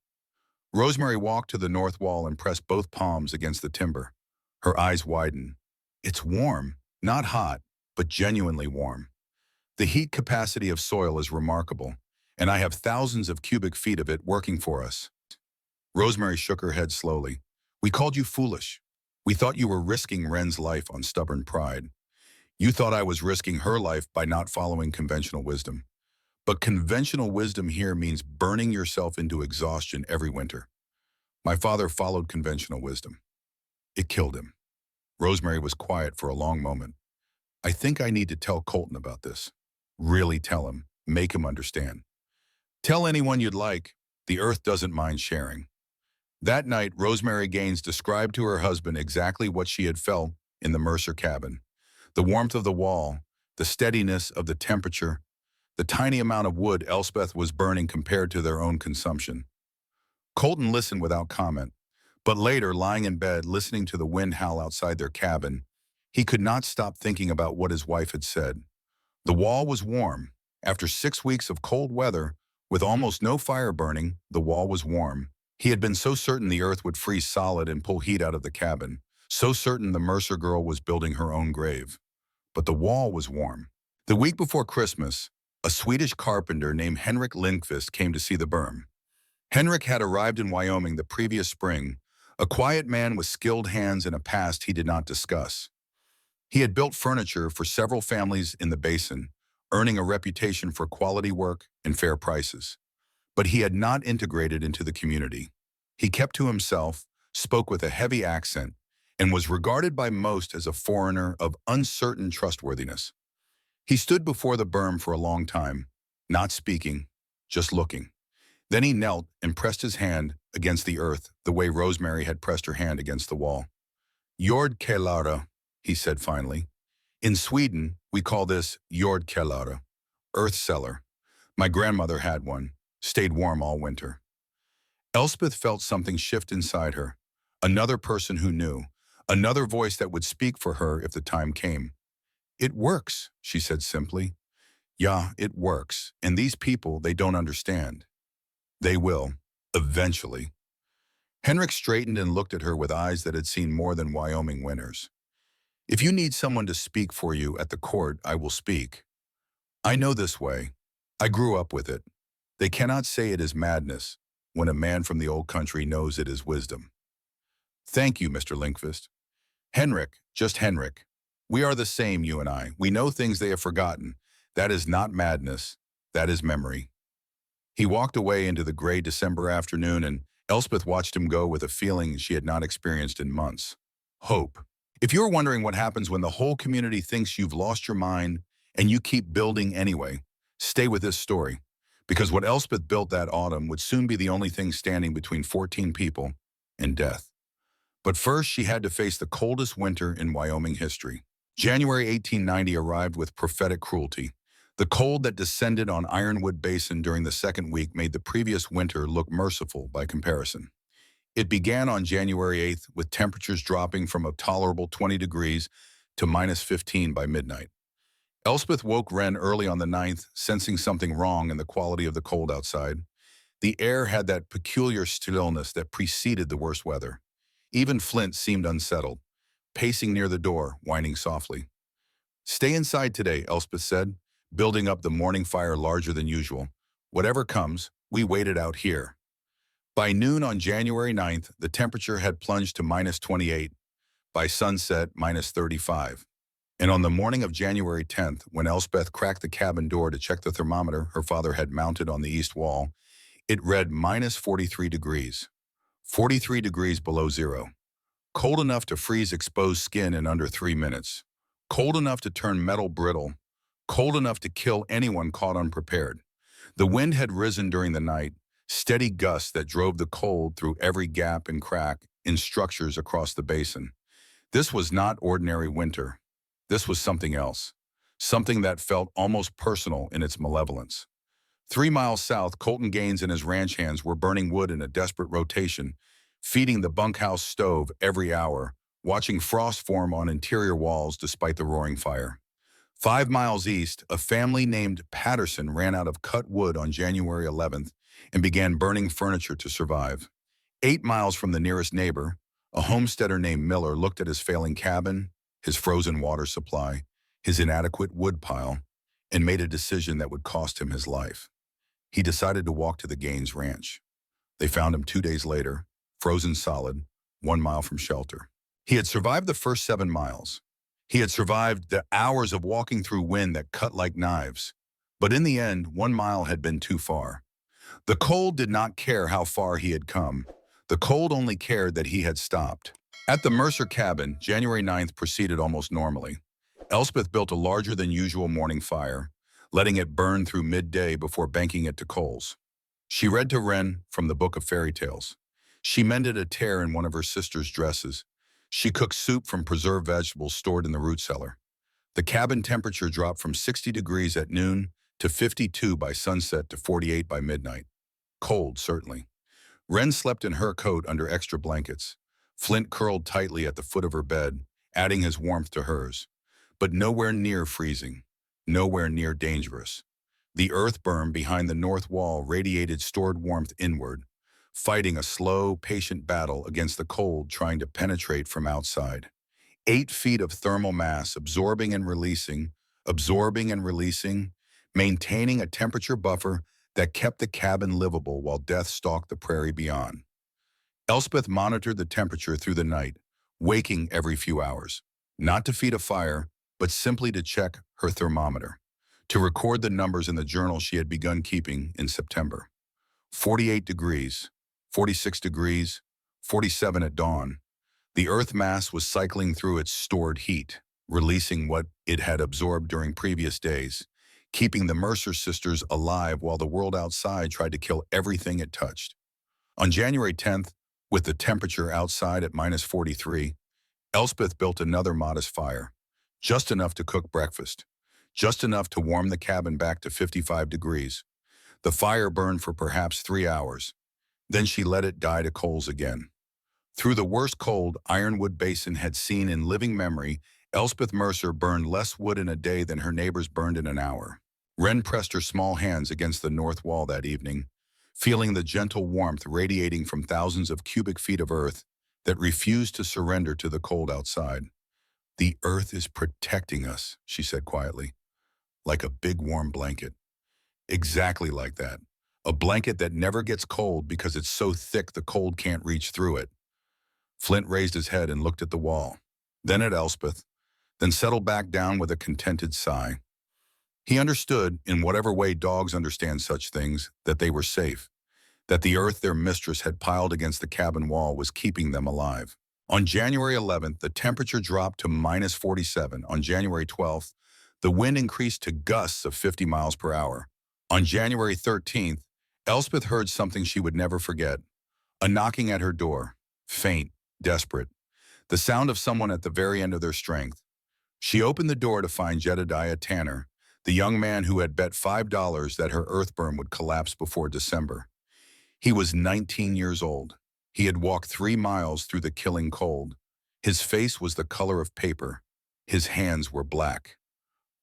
Rosemary walked to the north wall and pressed both palms against the timber. Her eyes widened. "It's warm, not hot, but genuinely warm. The heat capacity of soil is remarkable, and I have thousands of cubic feet of it working for us." Rosemary shook her head slowly. "We called you foolish. We thought you were risking Wren's life on stubborn pride. You thought I was risking her life by not following conventional wisdom. But conventional wisdom here means burning yourself into exhaustion every winter. My father followed conventional wisdom. It killed him." Rosemary was quiet for a long moment. "I think I need to tell Colton about this. Really tell him. Make him understand. Tell anyone you'd like. The earth doesn't mind sharing." That night, Rosemary Gaines described to her husband exactly what she had felt in the Mercer cabin. The warmth of the wall, the steadiness of the temperature, the tiny amount of wood Elspeth was burning compared to their own consumption. Colton listened without comment, but later, lying in bed, listening to the wind howl outside their cabin, he could not stop thinking about what his wife had said. The wall was warm. After 6 weeks of cold weather, with almost no fire burning, the wall was warm. He had been so certain the earth would freeze solid and pull heat out of the cabin, so certain the Mercer girl was building her own grave. But the wall was warm. The week before Christmas, a Swedish carpenter named Henrik Lindqvist came to see the berm. Henrik had arrived in Wyoming the previous spring, a quiet man with skilled hands and a past he did not discuss. He had built furniture for several families in the basin, earning a reputation for quality work and fair prices. But he had not integrated into the community. He kept to himself, spoke with a heavy accent, and was regarded by most as a foreigner of uncertain trustworthiness. He stood before the berm for a long time, not speaking, just looking. Then he knelt and pressed his hand against the earth the way Rosemary had pressed her hand against the wall. "Jord källare," he said finally. "In Sweden, we call this jord källare, earth cellar. My grandmother had one, stayed warm all winter." Elspeth felt something shift inside her. Another person who knew, another voice that would speak for her if the time came. "It works," she said simply. "Yeah, it works. And these people, they don't understand. They will, eventually." Henrik straightened and looked at her with eyes that had seen more than Wyoming winters. "If you need someone to speak for you at the court, I will speak. I know this way. I grew up with it. They cannot say it is madness when a man from the old country knows it is wisdom." "Thank you, Mr. Lindqvist." "Henrik, just Henrik. We are the same, you and I. We know things they have forgotten. That is not madness. That is memory." He walked away into the gray December afternoon, and Elspeth watched him go with a feeling she had not experienced in months. Hope. If you're wondering what happens when the whole community thinks you've lost your mind and you keep building anyway, stay with this story. Because what Elspeth built that autumn would soon be the only thing standing between 14 people and death. But first, she had to face the coldest winter in Wyoming history. January 1890 arrived with prophetic cruelty. The cold that descended on Ironwood Basin during the second week made the previous winter look merciful by comparison. It began on January 8th with temperatures dropping from a tolerable 20 degrees to -15 by midnight. Elspeth woke Wren early on the 9th, sensing something wrong in the quality of the cold outside. The air had that peculiar stillness that preceded the worst weather. Even Flint seemed unsettled, pacing near the door, whining softly. "Stay inside today," Elspeth said, building up the morning fire larger than usual. "Whatever comes, we wait it out here." By noon on January 9th, the temperature had plunged to -28. By sunset, -35. And on the morning of January 10th, when Elspeth cracked the cabin door to check the thermometer her father had mounted on the east wall, it read -43 degrees. 43 degrees below zero. Cold enough to freeze exposed skin in under 3 minutes. Cold enough to turn metal brittle. Cold enough to kill anyone caught unprepared. The wind had risen during the night, steady gusts that drove the cold through every gap and crack in structures across the basin. This was not ordinary winter. This was something else. Something that felt almost personal in its malevolence. 3 miles south, Colton Gaines and his ranch hands were burning wood in a desperate rotation, feeding the bunkhouse stove every hour, watching frost form on interior walls despite the roaring fire. 5 miles east, a family named Patterson ran out of cut wood on January 11th and began burning furniture to survive. 8 miles from the nearest neighbor, a homesteader named Miller looked at his failing cabin, his frozen water supply, his inadequate wood pile, and made a decision that would cost him his life. He decided to walk to the Gaines ranch. They found him 2 days later, frozen solid, 1 mile from shelter. He had survived the first 7 miles. He had survived the hours of walking through wind that cut like knives. But in the end, 1 mile had been too far. The cold did not care how far he had come. The cold only cared that he had stopped. At the Mercer cabin, January 9th proceeded almost normally. Elspeth built a larger than usual morning fire, letting it burn through midday before banking it to coals. She read to Wren from the Book of Fairy Tales. She mended a tear in one of her sister's dresses. She cooked soup from preserved vegetables stored in the root cellar. The cabin temperature dropped from 60 degrees at noon to 52 by sunset to 48 by midnight. Cold, certainly. Wren slept in her coat under extra blankets. Flint curled tightly at the foot of her bed, adding his warmth to hers. But nowhere near freezing, nowhere near dangerous. The earth berm behind the north wall radiated stored warmth inward, fighting a slow, patient battle against the cold trying to penetrate from outside. 8 feet of thermal mass absorbing and releasing, maintaining a temperature buffer that kept the cabin livable while death stalked the prairie beyond. Elspeth monitored the temperature through the night, waking every few hours, not to feed a fire, but simply to check her thermometer, to record the numbers in the journal she had begun keeping in September. 48 degrees, 46 degrees, 47 at dawn. The earth mass was cycling through its stored heat, releasing what it had absorbed during previous days, keeping the Mercer sisters alive while the world outside tried to kill everything it touched. On January 10th, with the temperature outside at -43, Elspeth built another modest fire, just enough to cook breakfast, just enough to warm the cabin back to 55 degrees. The fire burned for perhaps 3 hours. Then she let it die to coals again. Through the worst cold Ironwood Basin had seen in living memory, Elspeth Mercer burned less wood in a day than her neighbors burned in an hour. Wren pressed her small hands against the north wall that evening, feeling the gentle warmth radiating from thousands of cubic feet of earth that refused to surrender to the cold outside. "The earth is protecting us," she said quietly, "like a big warm blanket." Exactly like that. A blanket that never gets cold because it's so thick the cold can't reach through it. Flint raised his head and looked at the wall, then at Elspeth, then settled back down with a contented sigh. He understood, in whatever way dogs understand such things, that they were safe, that the earth their mistress had piled against the cabin wall was keeping them alive. On January 11th, the temperature dropped to -47. On January 12th, the wind increased to gusts of 50 miles per hour. On January 13th, Elspeth heard something she would never forget, a knocking at her door, faint, desperate, the sound of someone at the very end of their strength. She opened the door to find Jedediah Tanner, the young man who had bet $5 that her earthberm would collapse before December. He was 19 years old. He had walked 3 miles through the killing cold. His face was the color of paper. His hands were black.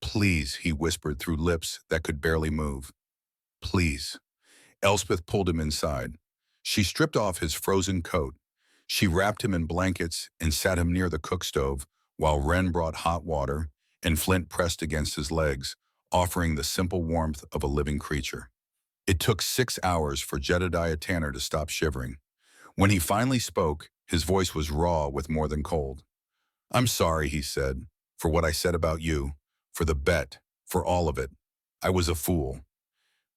Please, he whispered through lips that could barely move. Please. Elspeth pulled him inside. She stripped off his frozen coat. She wrapped him in blankets and sat him near the cook stove while Wren brought hot water and Flint pressed against his legs, offering the simple warmth of a living creature. It took 6 hours for Jedediah Tanner to stop shivering. When he finally spoke, his voice was raw with more than cold. "I'm sorry," he said, "for what I said about you, for the bet, for all of it. I was a fool."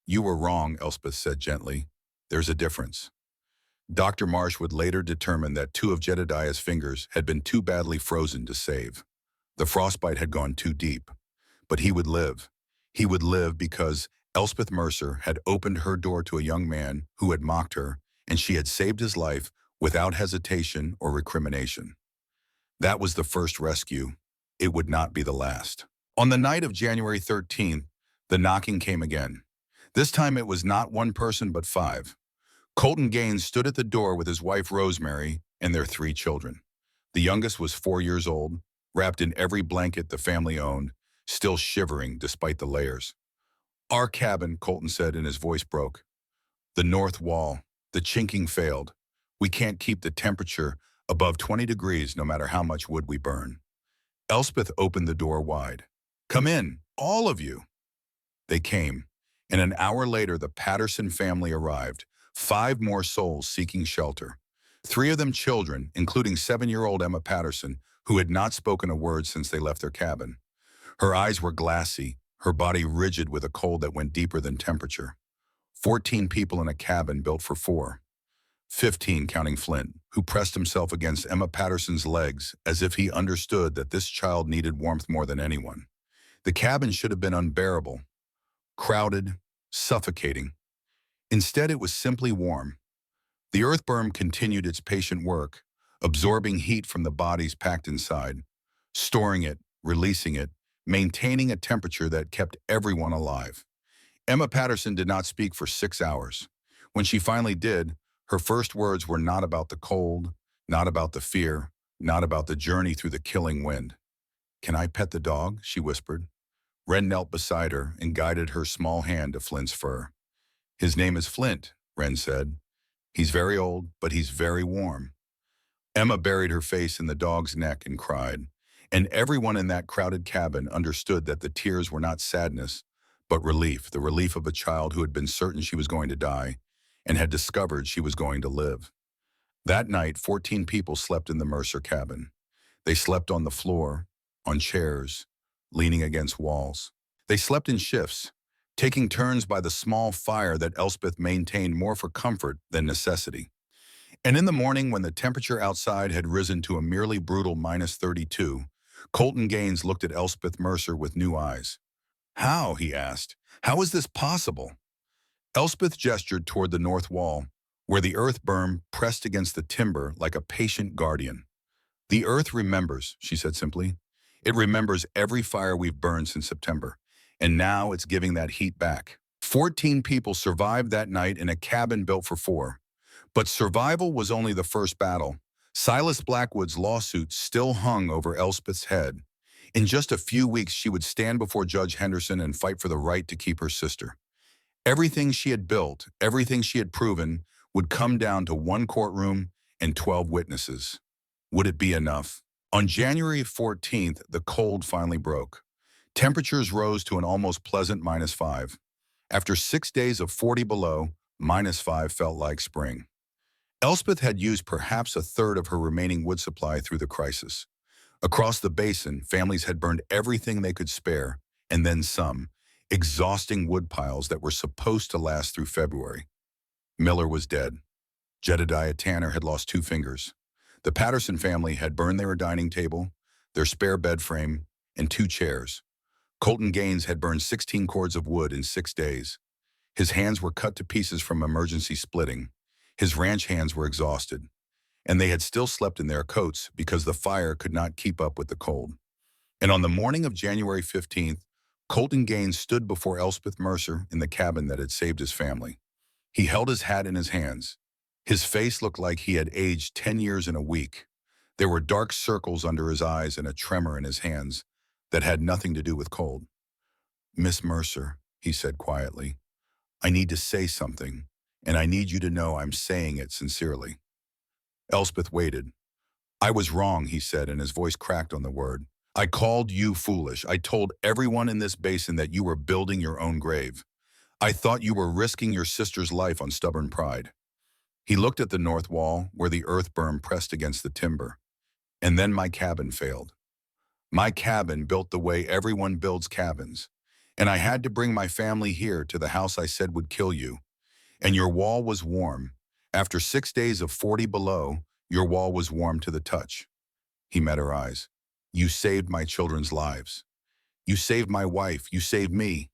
"You were wrong," Elspeth said gently. "There's a difference." Dr. Marsh would later determine that 2 of Jedediah's fingers had been too badly frozen to save. The frostbite had gone too deep. But he would live. He would live because Elspeth Mercer had opened her door to a young man who had mocked her, and she had saved his life without hesitation or recrimination. That was the first rescue. It would not be the last. On the night of January 13th, the knocking came again. This time it was not one person but 5. Colton Gaines stood at the door with his wife Rosemary and their 3 children. The youngest was 4 years old, wrapped in every blanket the family owned, still shivering despite the layers. "Our cabin," Colton said, and his voice broke. "The north wall, the chinking failed. We can't keep the temperature above 20 degrees no matter how much wood we burn." Elspeth opened the door wide. "Come in, all of you." They came, and an hour later the Patterson family arrived, 5 more souls seeking shelter. 3 of them children, including 7-year-old Emma Patterson, who had not spoken a word since they left their cabin. Her eyes were glassy, her body rigid with a cold that went deeper than temperature. 14 people in a cabin built for 4. 15 counting Flint, who pressed himself against Emma Patterson's legs as if he understood that this child needed warmth more than anyone. The cabin should have been unbearable, crowded, suffocating. Instead, it was simply warm. The earth berm continued its patient work, absorbing heat from the bodies packed inside, storing it, releasing it, maintaining a temperature that kept everyone alive. Emma Patterson did not speak for 6 hours. When she finally did, her first words were not about the cold, not about the fear, not about the journey through the killing wind. "Can I pet the dog?" she whispered. Wren knelt beside her and guided her small hand to Flint's fur. "His name is Flint," Wren said. "He's very old, but he's very warm." Emma buried her face in the dog's neck and cried, and everyone in that crowded cabin understood that the tears were not sadness, but relief, the relief of a child who had been certain she was going to die and had discovered she was going to live. That night, 14 people slept in the Mercer cabin. They slept on the floor, on chairs, leaning against walls. They slept in shifts, taking turns by the small fire that Elspeth maintained more for comfort than necessity. And in the morning, when the temperature outside had risen to a merely brutal -32, Colton Gaines looked at Elspeth Mercer with new eyes. "How?" he asked. "How is this possible?" Elspeth gestured toward the north wall, where the earth berm pressed against the timber like a patient guardian. "The earth remembers," she said simply. "It remembers every fire we've burned since September, and now it's giving that heat back." 14 people survived that night in a cabin built for 4. But survival was only the first battle. Silas Blackwood's lawsuit still hung over Elspeth's head. In just a few weeks, she would stand before Judge Henderson and fight for the right to keep her sister. Everything she had built, everything she had proven, would come down to 1 courtroom and 12 witnesses. Would it be enough? On January 14th, the cold finally broke. Temperatures rose to an almost pleasant -5. After 6 days of 40 below, -5 felt like spring. Elspeth had used perhaps a third of her remaining wood supply through the crisis. Across the basin, families had burned everything they could spare, and then some, exhausting wood piles that were supposed to last through February. Miller was dead. Jedediah Tanner had lost 2 fingers. The Patterson family had burned their dining table, their spare bed frame, and 2 chairs. Colton Gaines had burned 16 cords of wood in 6 days. His hands were cut to pieces from emergency splitting. His ranch hands were exhausted, and they had still slept in their coats because the fire could not keep up with the cold. And on the morning of January 15th, Colton Gaines stood before Elspeth Mercer in the cabin that had saved his family. He held his hat in his hands. His face looked like he had aged 10 years in a week. There were dark circles under his eyes and a tremor in his hands that had nothing to do with cold. Miss Mercer, he said quietly, I need to say something, and I need you to know I'm saying it sincerely. Elspeth waited. I was wrong, he said, and his voice cracked on the word. I called you foolish. I told everyone in this basin that you were building your own grave. I thought you were risking your sister's life on stubborn pride. He looked at the north wall, where the earth berm pressed against the timber. And then my cabin failed. My cabin built the way everyone builds cabins. And I had to bring my family here to the house I said would kill you. And your wall was warm. After 6 days of 40 below, your wall was warm to the touch. He met her eyes. You saved my children's lives. You saved my wife. You saved me.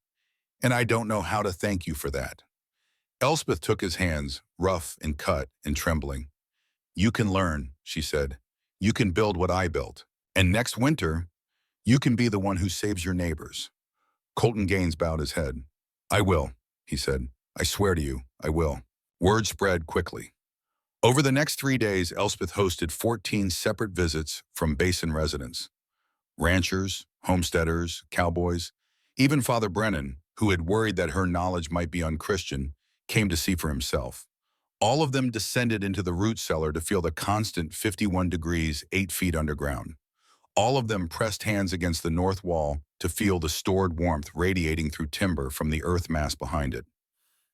And I don't know how to thank you for that. Elspeth took his hands, rough and cut and trembling. You can learn, she said. You can build what I built. And next winter, you can be the one who saves your neighbors. Colton Gaines bowed his head. I will, he said. I swear to you, I will. Word spread quickly. Over the next 3 days, Elspeth hosted 14 separate visits from basin residents. Ranchers, homesteaders, cowboys, even Father Brennan, who had worried that her knowledge might be unchristian, came to see for himself. All of them descended into the root cellar to feel the constant 51 degrees, 8 feet underground. All of them pressed hands against the north wall to feel the stored warmth radiating through timber from the earth mass behind it.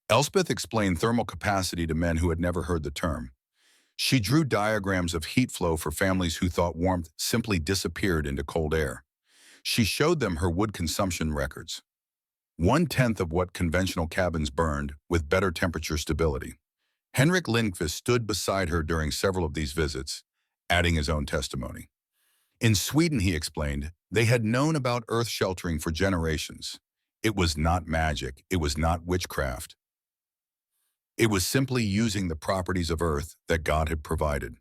Elspeth explained thermal capacity to men who had never heard the term. She drew diagrams of heat flow for families who thought warmth simply disappeared into cold air. She showed them her wood consumption records. 1/10 of what conventional cabins burned, with better temperature stability. Henrik Lindqvist stood beside her during several of these visits, adding his own testimony. In Sweden, he explained, they had known about earth sheltering for generations. It was not magic. It was not witchcraft. It was simply using the properties of earth that God had provided.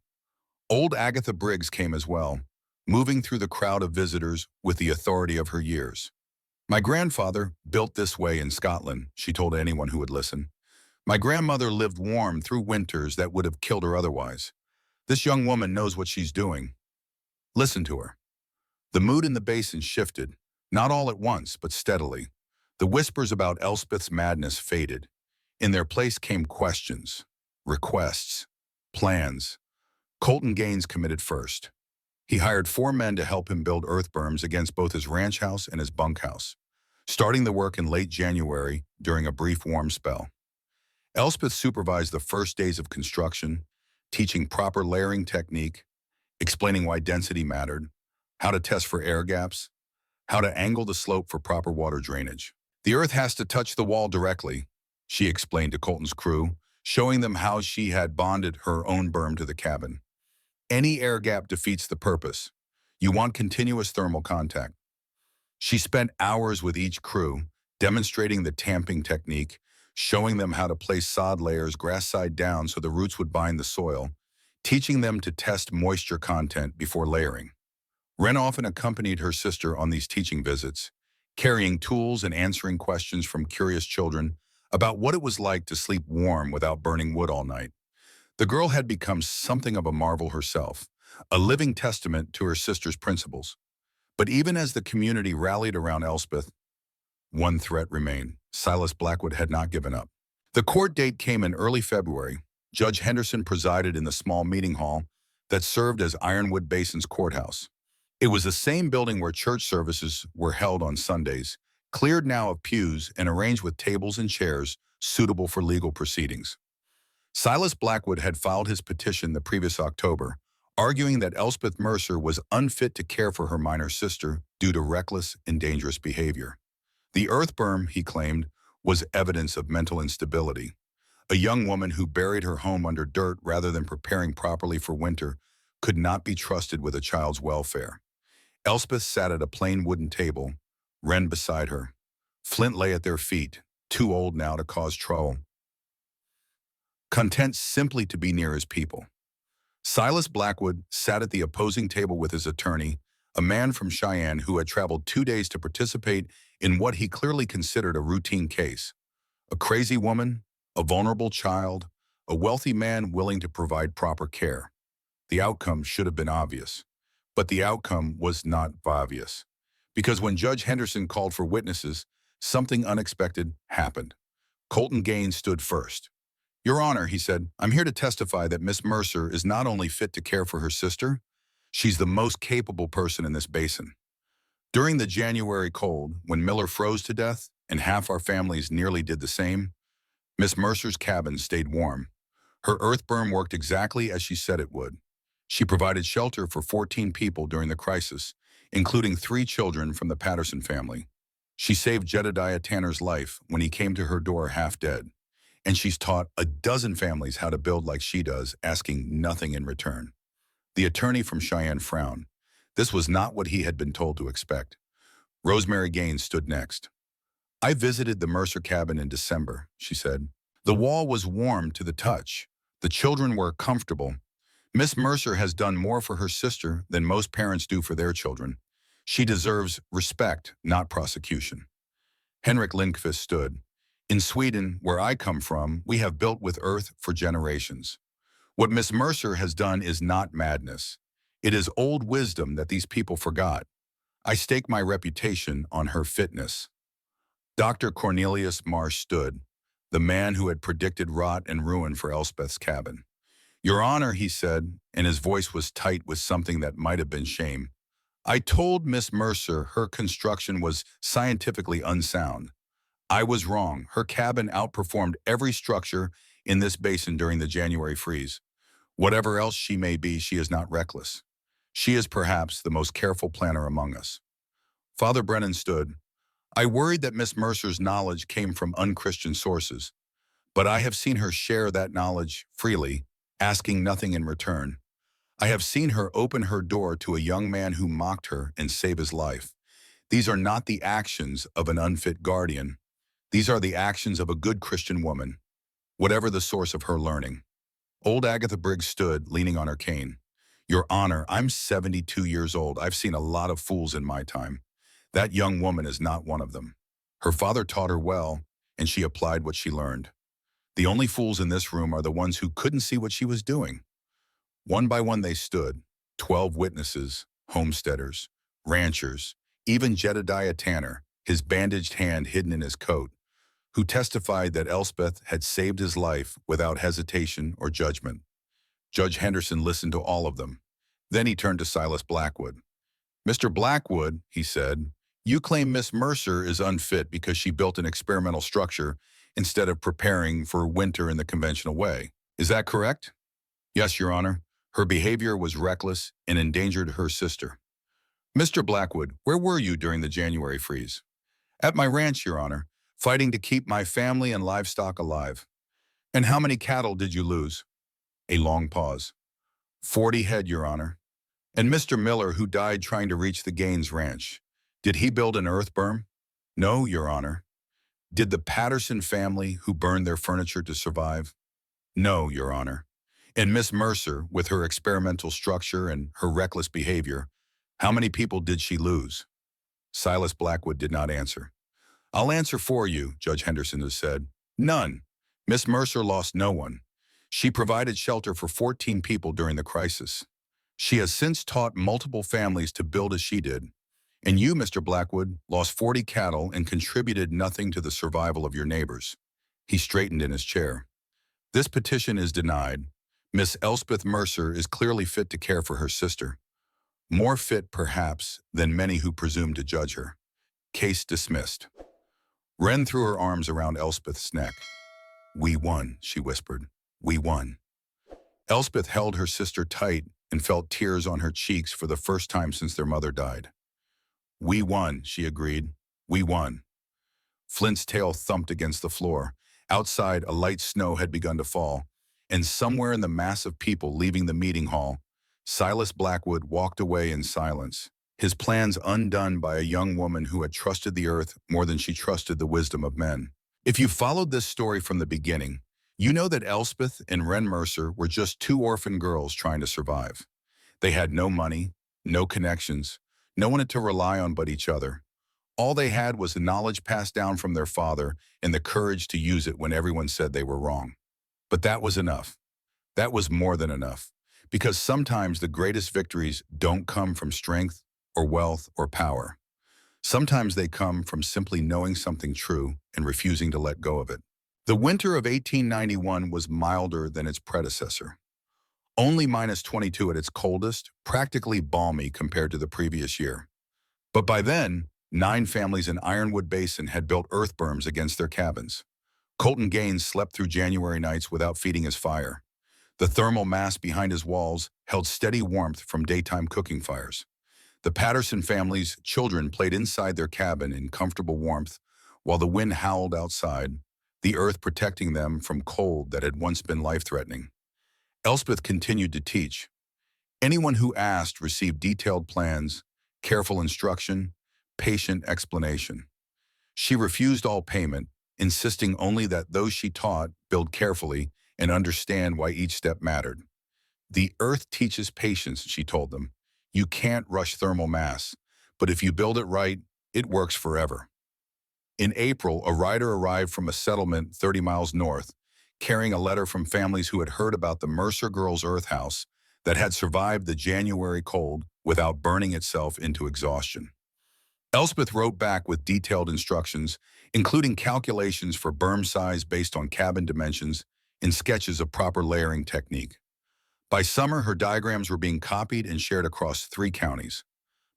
Old Agatha Briggs came as well, moving through the crowd of visitors with the authority of her years. My grandfather built this way in Scotland, she told anyone who would listen. My grandmother lived warm through winters that would have killed her otherwise. This young woman knows what she's doing. Listen to her. The mood in the basin shifted, not all at once, but steadily. The whispers about Elspeth's madness faded. In their place came questions, requests, plans. Colton Gaines committed first. He hired 4 men to help him build earth berms against both his ranch house and his bunkhouse, starting the work in late January during a brief warm spell. Elspeth supervised the first days of construction, teaching proper layering technique, explaining why density mattered, how to test for air gaps, how to angle the slope for proper water drainage. The earth has to touch the wall directly, she explained to Colton's crew, showing them how she had bonded her own berm to the cabin. Any air gap defeats the purpose. You want continuous thermal contact. She spent hours with each crew, demonstrating the tamping technique, showing them how to place sod layers grass side down so the roots would bind the soil, teaching them to test moisture content before layering. Wren often accompanied her sister on these teaching visits, carrying tools and answering questions from curious children about what it was like to sleep warm without burning wood all night. The girl had become something of a marvel herself, a living testament to her sister's principles. But even as the community rallied around Elspeth, one threat remained. Silas Blackwood had not given up. The court date came in early February. Judge Henderson presided in the small meeting hall that served as Ironwood Basin's courthouse. It was the same building where church services were held on Sundays, cleared now of pews and arranged with tables and chairs suitable for legal proceedings. Silas Blackwood had filed his petition the previous October, arguing that Elspeth Mercer was unfit to care for her minor sister due to reckless and dangerous behavior. The earth berm, he claimed, was evidence of mental instability. A young woman who buried her home under dirt rather than preparing properly for winter could not be trusted with a child's welfare. Elspeth sat at a plain wooden table, Wren beside her. Flint lay at their feet, too old now to cause trouble, content simply to be near his people. Silas Blackwood sat at the opposing table with his attorney, a man from Cheyenne who had traveled 2 days to participate in what he clearly considered a routine case. A crazy woman, a vulnerable child, a wealthy man willing to provide proper care. The outcome should have been obvious, but the outcome was not obvious. Because when Judge Henderson called for witnesses, something unexpected happened. Colton Gaines stood first. "Your Honor," he said, "I'm here to testify that Miss Mercer is not only fit to care for her sister, she's the most capable person in this basin. During the January cold, when Miller froze to death and half our families nearly did the same, Miss Mercer's cabin stayed warm. Her earth berm worked exactly as she said it would. She provided shelter for 14 people during the crisis, including 3 children from the Patterson family. She saved Jedediah Tanner's life when he came to her door half dead, and she's taught a dozen families how to build like she does, asking nothing in return." The attorney from Cheyenne frowned. This was not what he had been told to expect. Rosemary Gaines stood next. "I visited the Mercer cabin in December," she said. "The wall was warm to the touch. The children were comfortable. Miss Mercer has done more for her sister than most parents do for their children. She deserves respect, not prosecution." Henrik Lindqvist stood. "In Sweden, where I come from, we have built with earth for generations. What Miss Mercer has done is not madness. It is old wisdom that these people forgot. I stake my reputation on her fitness." Dr. Cornelius Marsh stood, the man who had predicted rot and ruin for Elspeth's cabin. "Your Honor," he said, and his voice was tight with something that might have been shame, "I told Miss Mercer her construction was scientifically unsound. I was wrong. Her cabin outperformed every structure in this basin during the January freeze. Whatever else she may be, she is not reckless. She is perhaps the most careful planner among us." Father Brennan stood. "I worried that Miss Mercer's knowledge came from unchristian sources, but I have seen her share that knowledge freely, asking nothing in return. I have seen her open her door to a young man who mocked her and save his life. These are not the actions of an unfit guardian. These are the actions of a good Christian woman, whatever the source of her learning." Old Agatha Briggs stood, leaning on her cane. "Your Honor, I'm 72 years old. I've seen a lot of fools in my time. That young woman is not one of them. Her father taught her well, and she applied what she learned. The only fools in this room are the ones who couldn't see what she was doing." One by one they stood, 12 witnesses, homesteaders, ranchers, even Jedediah Tanner, his bandaged hand hidden in his coat, who testified that Elspeth had saved his life without hesitation or judgment. Judge Henderson listened to all of them. Then he turned to Silas Blackwood. "Mr. Blackwood," he said, "you claim Miss Mercer is unfit because she built an experimental structure instead of preparing for winter in the conventional way. Is that correct?" "Yes, Your Honor. Her behavior was reckless and endangered her sister." "Mr. Blackwood, where were you during the January freeze?" "At my ranch, Your Honor, fighting to keep my family and livestock alive." "And how many cattle did you lose?" A long pause. 40 head, Your Honor." "And Mr. Miller, who died trying to reach the Gaines Ranch, did he build an earth berm?" "No, Your Honor." "Did the Patterson family, who burned their furniture to survive?" "No, Your Honor." "And Miss Mercer, with her experimental structure and her reckless behavior, how many people did she lose?" Silas Blackwood did not answer. "I'll answer for you," Judge Henderson has said. "None. Miss Mercer lost no one. She provided shelter for 14 people during the crisis. She has since taught multiple families to build as she did. And you, Mr. Blackwood, lost 40 cattle and contributed nothing to the survival of your neighbors." He straightened in his chair. "This petition is denied. Miss Elspeth Mercer is clearly fit to care for her sister. More fit, perhaps, than many who presume to judge her. Case dismissed." Wren threw her arms around Elspeth's neck. "We won," she whispered. "We won." Elspeth held her sister tight and felt tears on her cheeks for the first time since their mother died. "We won," she agreed. "We won." Flint's tail thumped against the floor. Outside, a light snow had begun to fall, and somewhere in the mass of people leaving the meeting hall, Silas Blackwood walked away in silence, his plans undone by a young woman who had trusted the earth more than she trusted the wisdom of men. If you followed this story from the beginning, you know that Elspeth and Wren Mercer were just 2 orphan girls trying to survive. They had no money, no connections, no one to rely on but each other. All they had was the knowledge passed down from their father and the courage to use it when everyone said they were wrong. But that was enough. That was more than enough, because sometimes the greatest victories don't come from strength or wealth or power. Sometimes they come from simply knowing something true and refusing to let go of it. The winter of 1891 was milder than its predecessor. Only -22 at its coldest, practically balmy compared to the previous year. But by then, 9 families in Ironwood Basin had built earth berms against their cabins. Colton Gaines slept through January nights without feeding his fire. The thermal mass behind his walls held steady warmth from daytime cooking fires. The Patterson family's children played inside their cabin in comfortable warmth while the wind howled outside, the earth protecting them from cold that had once been life-threatening. Elspeth continued to teach. Anyone who asked received detailed plans, careful instruction, patient explanation. She refused all payment, insisting only that those she taught build carefully and understand why each step mattered. The earth teaches patience, she told them. You can't rush thermal mass, but if you build it right, it works forever. In April, a rider arrived from a settlement 30 miles north, carrying a letter from families who had heard about the Mercer Girls' Earth House that had survived the January cold without burning itself into exhaustion. Elspeth wrote back with detailed instructions, including calculations for berm size based on cabin dimensions and sketches of proper layering technique. By summer, her diagrams were being copied and shared across 3 counties.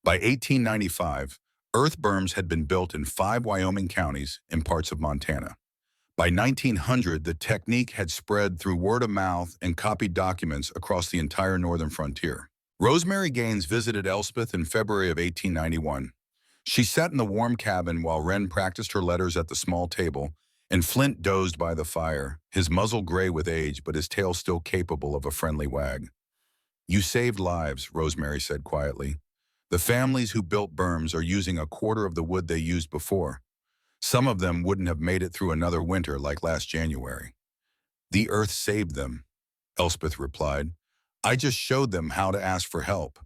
By 1895, earth berms had been built in 5 Wyoming counties and parts of Montana. By 1900, the technique had spread through word of mouth and copied documents across the entire northern frontier. Rosemary Gaines visited Elspeth in February of 1891. She sat in the warm cabin while Wren practiced her letters at the small table, and Flint dozed by the fire, his muzzle gray with age but his tail still capable of a friendly wag. "You saved lives," Rosemary said quietly. "The families who built berms are using a quarter of the wood they used before. Some of them wouldn't have made it through another winter like last January." "The earth saved them," Elspeth replied. "I just showed them how to ask for help."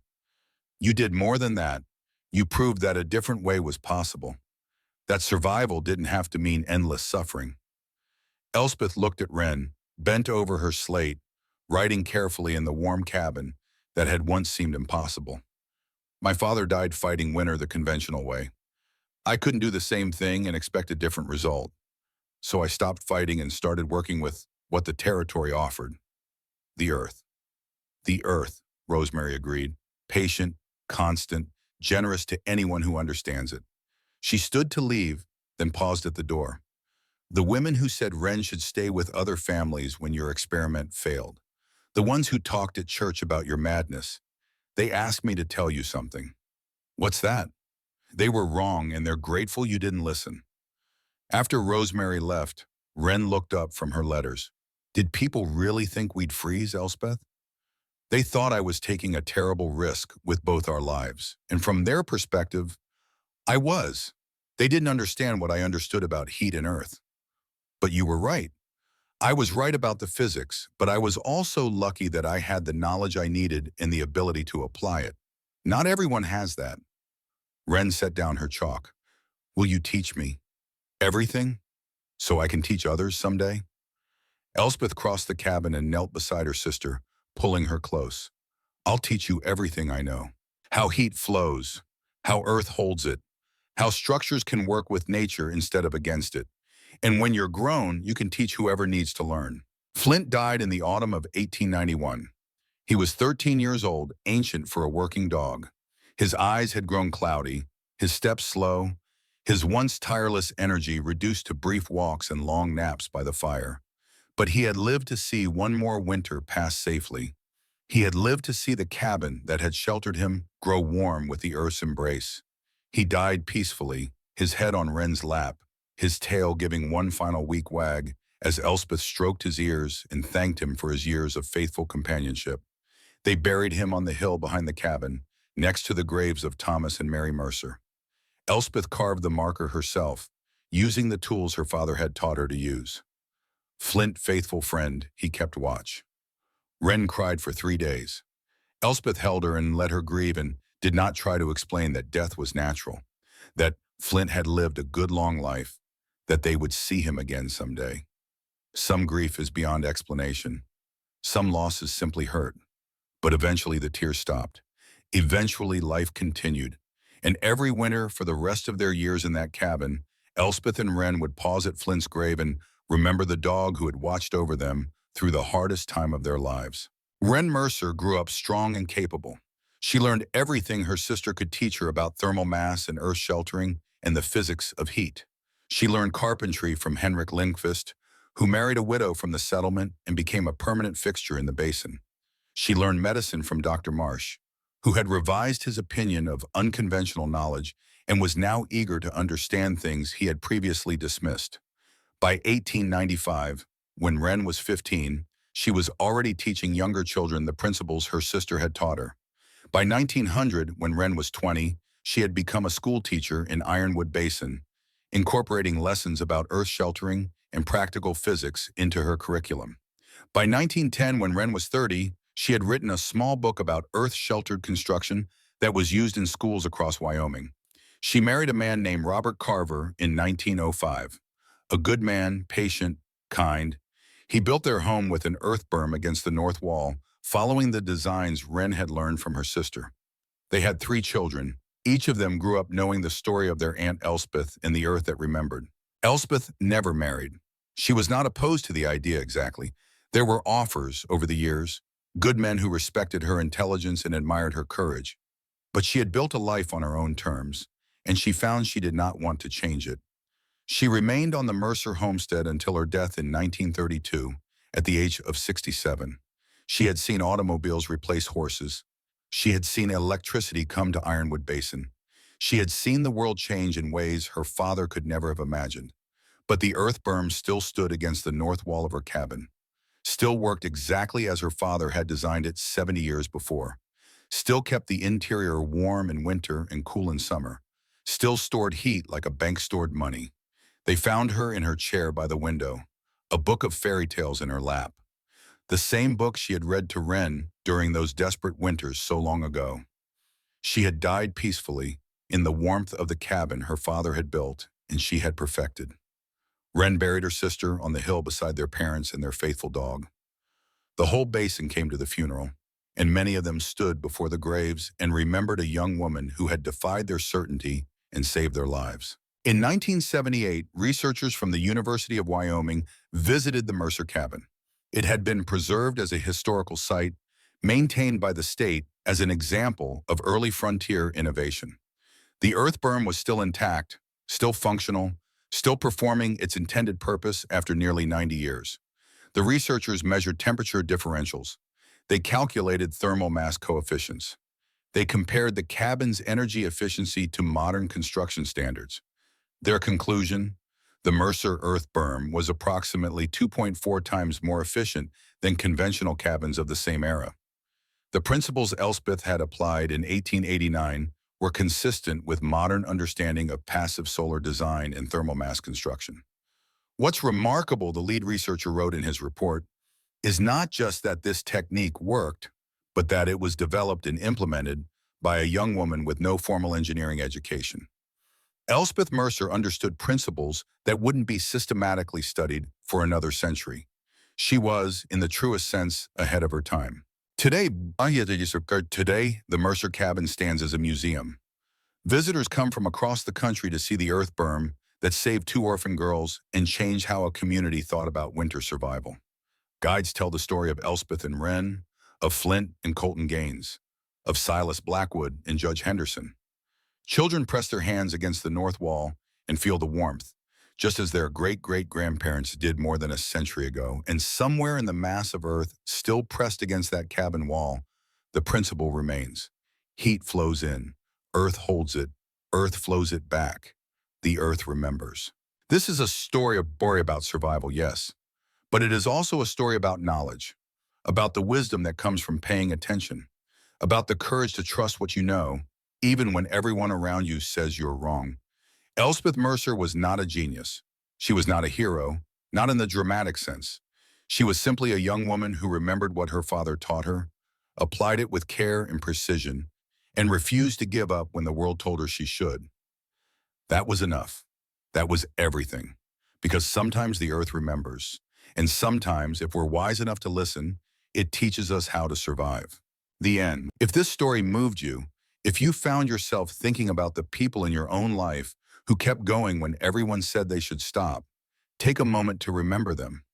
"You did more than that. You proved that a different way was possible. That survival didn't have to mean endless suffering." Elspeth looked at Wren, bent over her slate, writing carefully in the warm cabin that had once seemed impossible. "My father died fighting winter the conventional way. I couldn't do the same thing and expect a different result. So I stopped fighting and started working with what the territory offered. The earth." "The earth," Rosemary agreed. "Patient, constant, generous to anyone who understands it." She stood to leave, then paused at the door. "The women who said Wren should stay with other families when your experiment failed. The ones who talked at church about your madness. They asked me to tell you something." "What's that?" "They were wrong and they're grateful you didn't listen." After Rosemary left, Wren looked up from her letters. "Did people really think we'd freeze, Elspeth?" "They thought I was taking a terrible risk with both our lives, and from their perspective, I was. They didn't understand what I understood about heat and earth." "But you were right." "I was right about the physics, but I was also lucky that I had the knowledge I needed and the ability to apply it. Not everyone has that." Wren set down her chalk. "Will you teach me everything so I can teach others someday?" Elspeth crossed the cabin and knelt beside her sister, pulling her close. "I'll teach you everything I know. How heat flows, how earth holds it, how structures can work with nature instead of against it. And when you're grown, you can teach whoever needs to learn." Flint died in the autumn of 1891. He was 13 years old, ancient for a working dog. His eyes had grown cloudy, his steps slow, his once tireless energy reduced to brief walks and long naps by the fire. But he had lived to see one more winter pass safely. He had lived to see the cabin that had sheltered him grow warm with the earth's embrace. He died peacefully, his head on Wren's lap, his tail giving one final weak wag as Elspeth stroked his ears and thanked him for his years of faithful companionship. They buried him on the hill behind the cabin, next to the graves of Thomas and Mary Mercer. Elspeth carved the marker herself, using the tools her father had taught her to use. Flint, faithful friend, he kept watch. Wren cried for 3 days. Elspeth held her and let her grieve and did not try to explain that death was natural, that Flint had lived a good long life, that they would see him again someday. Some grief is beyond explanation. Some losses simply hurt. But eventually the tears stopped. Eventually life continued. And every winter for the rest of their years in that cabin, Elspeth and Wren would pause at Flint's grave and remember the dog who had watched over them through the hardest time of their lives. Wren Mercer grew up strong and capable. She learned everything her sister could teach her about thermal mass and earth sheltering and the physics of heat. She learned carpentry from Henrik Lindqvist, who married a widow from the settlement and became a permanent fixture in the basin. She learned medicine from Dr. Marsh, who had revised his opinion of unconventional knowledge and was now eager to understand things he had previously dismissed. By 1895, when Wren was 15, she was already teaching younger children the principles her sister had taught her. By 1900, when Wren was 20, she had become a school teacher in Ironwood Basin, incorporating lessons about earth sheltering and practical physics into her curriculum. By 1910, when Wren was 30, she had written a small book about earth-sheltered construction that was used in schools across Wyoming. She married a man named Robert Carver in 1905. A good man, patient, kind. He built their home with an earth berm against the north wall, following the designs Wren had learned from her sister. They had 3 children. Each of them grew up knowing the story of their Aunt Elspeth and the earth that remembered. Elspeth never married. She was not opposed to the idea exactly. There were offers over the years, good men who respected her intelligence and admired her courage. But she had built a life on her own terms, and she found she did not want to change it. She remained on the Mercer homestead until her death in 1932, at the age of 67. She had seen automobiles replace horses. She had seen electricity come to Ironwood Basin. She had seen the world change in ways her father could never have imagined. But the earth berm still stood against the north wall of her cabin, still worked exactly as her father had designed it 70 years before, still kept the interior warm in winter and cool in summer, still stored heat like a bank stored money. They found her in her chair by the window, a book of fairy tales in her lap. The same book she had read to Wren during those desperate winters so long ago. She had died peacefully in the warmth of the cabin her father had built and she had perfected. Wren buried her sister on the hill beside their parents and their faithful dog. The whole basin came to the funeral, and many of them stood before the graves and remembered a young woman who had defied their certainty and saved their lives. In 1978, researchers from the University of Wyoming visited the Mercer cabin. It had been preserved as a historical site, maintained by the state as an example of early frontier innovation. The earth berm was still intact, still functional, still performing its intended purpose after nearly 90 years. The researchers measured temperature differentials. They calculated thermal mass coefficients. They compared the cabin's energy efficiency to modern construction standards. Their conclusion: the Mercer earth berm was approximately 2.4 times more efficient than conventional cabins of the same era. The principles Elspeth had applied in 1889 were consistent with modern understanding of passive solar design and thermal mass construction. What's remarkable, the lead researcher wrote in his report, is not just that this technique worked, but that it was developed and implemented by a young woman with no formal engineering education. Elspeth Mercer understood principles that wouldn't be systematically studied for another century. She was, in the truest sense, ahead of her time. Today, the Mercer cabin stands as a museum. Visitors come from across the country to see the earth berm that saved 2 orphan girls and changed how a community thought about winter survival. Guides tell the story of Elspeth and Wren, of Flint and Colton Gaines, of Silas Blackwood and Judge Henderson. Children press their hands against the north wall and feel the warmth, just as their great-great-grandparents did more than a century ago. And somewhere in the mass of earth, still pressed against that cabin wall, the principle remains. Heat flows in, earth holds it, earth flows it back. The earth remembers. This is a story about survival, yes, but it is also a story about knowledge, about the wisdom that comes from paying attention, about the courage to trust what you know, even when everyone around you says you're wrong. Elspeth Mercer was not a genius. She was not a hero, not in the dramatic sense. She was simply a young woman who remembered what her father taught her, applied it with care and precision, and refused to give up when the world told her she should. That was enough. That was everything. Because sometimes the earth remembers, and sometimes, if we're wise enough to listen, it teaches us how to survive. The end. If this story moved you, If you found yourself thinking about the people in your own life who kept going when everyone said they should stop, take a moment to remember them.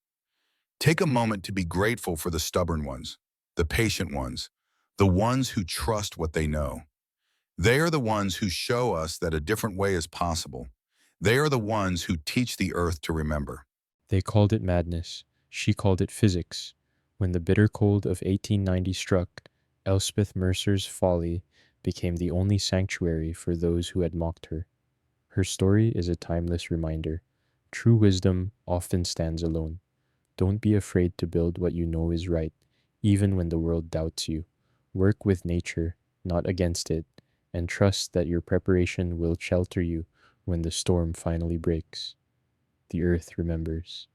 Take a moment to be grateful for the stubborn ones, the patient ones, the ones who trust what they know. They are the ones who show us that a different way is possible. They are the ones who teach the earth to remember. They called it madness. She called it physics. When the bitter cold of 1890 struck, Elspeth Mercer's folly became the only sanctuary for those who had mocked her. Her story is a timeless reminder. True wisdom often stands alone. Don't be afraid to build what you know is right, even when the world doubts you. Work with nature, not against it, and trust that your preparation will shelter you when the storm finally breaks. The earth remembers.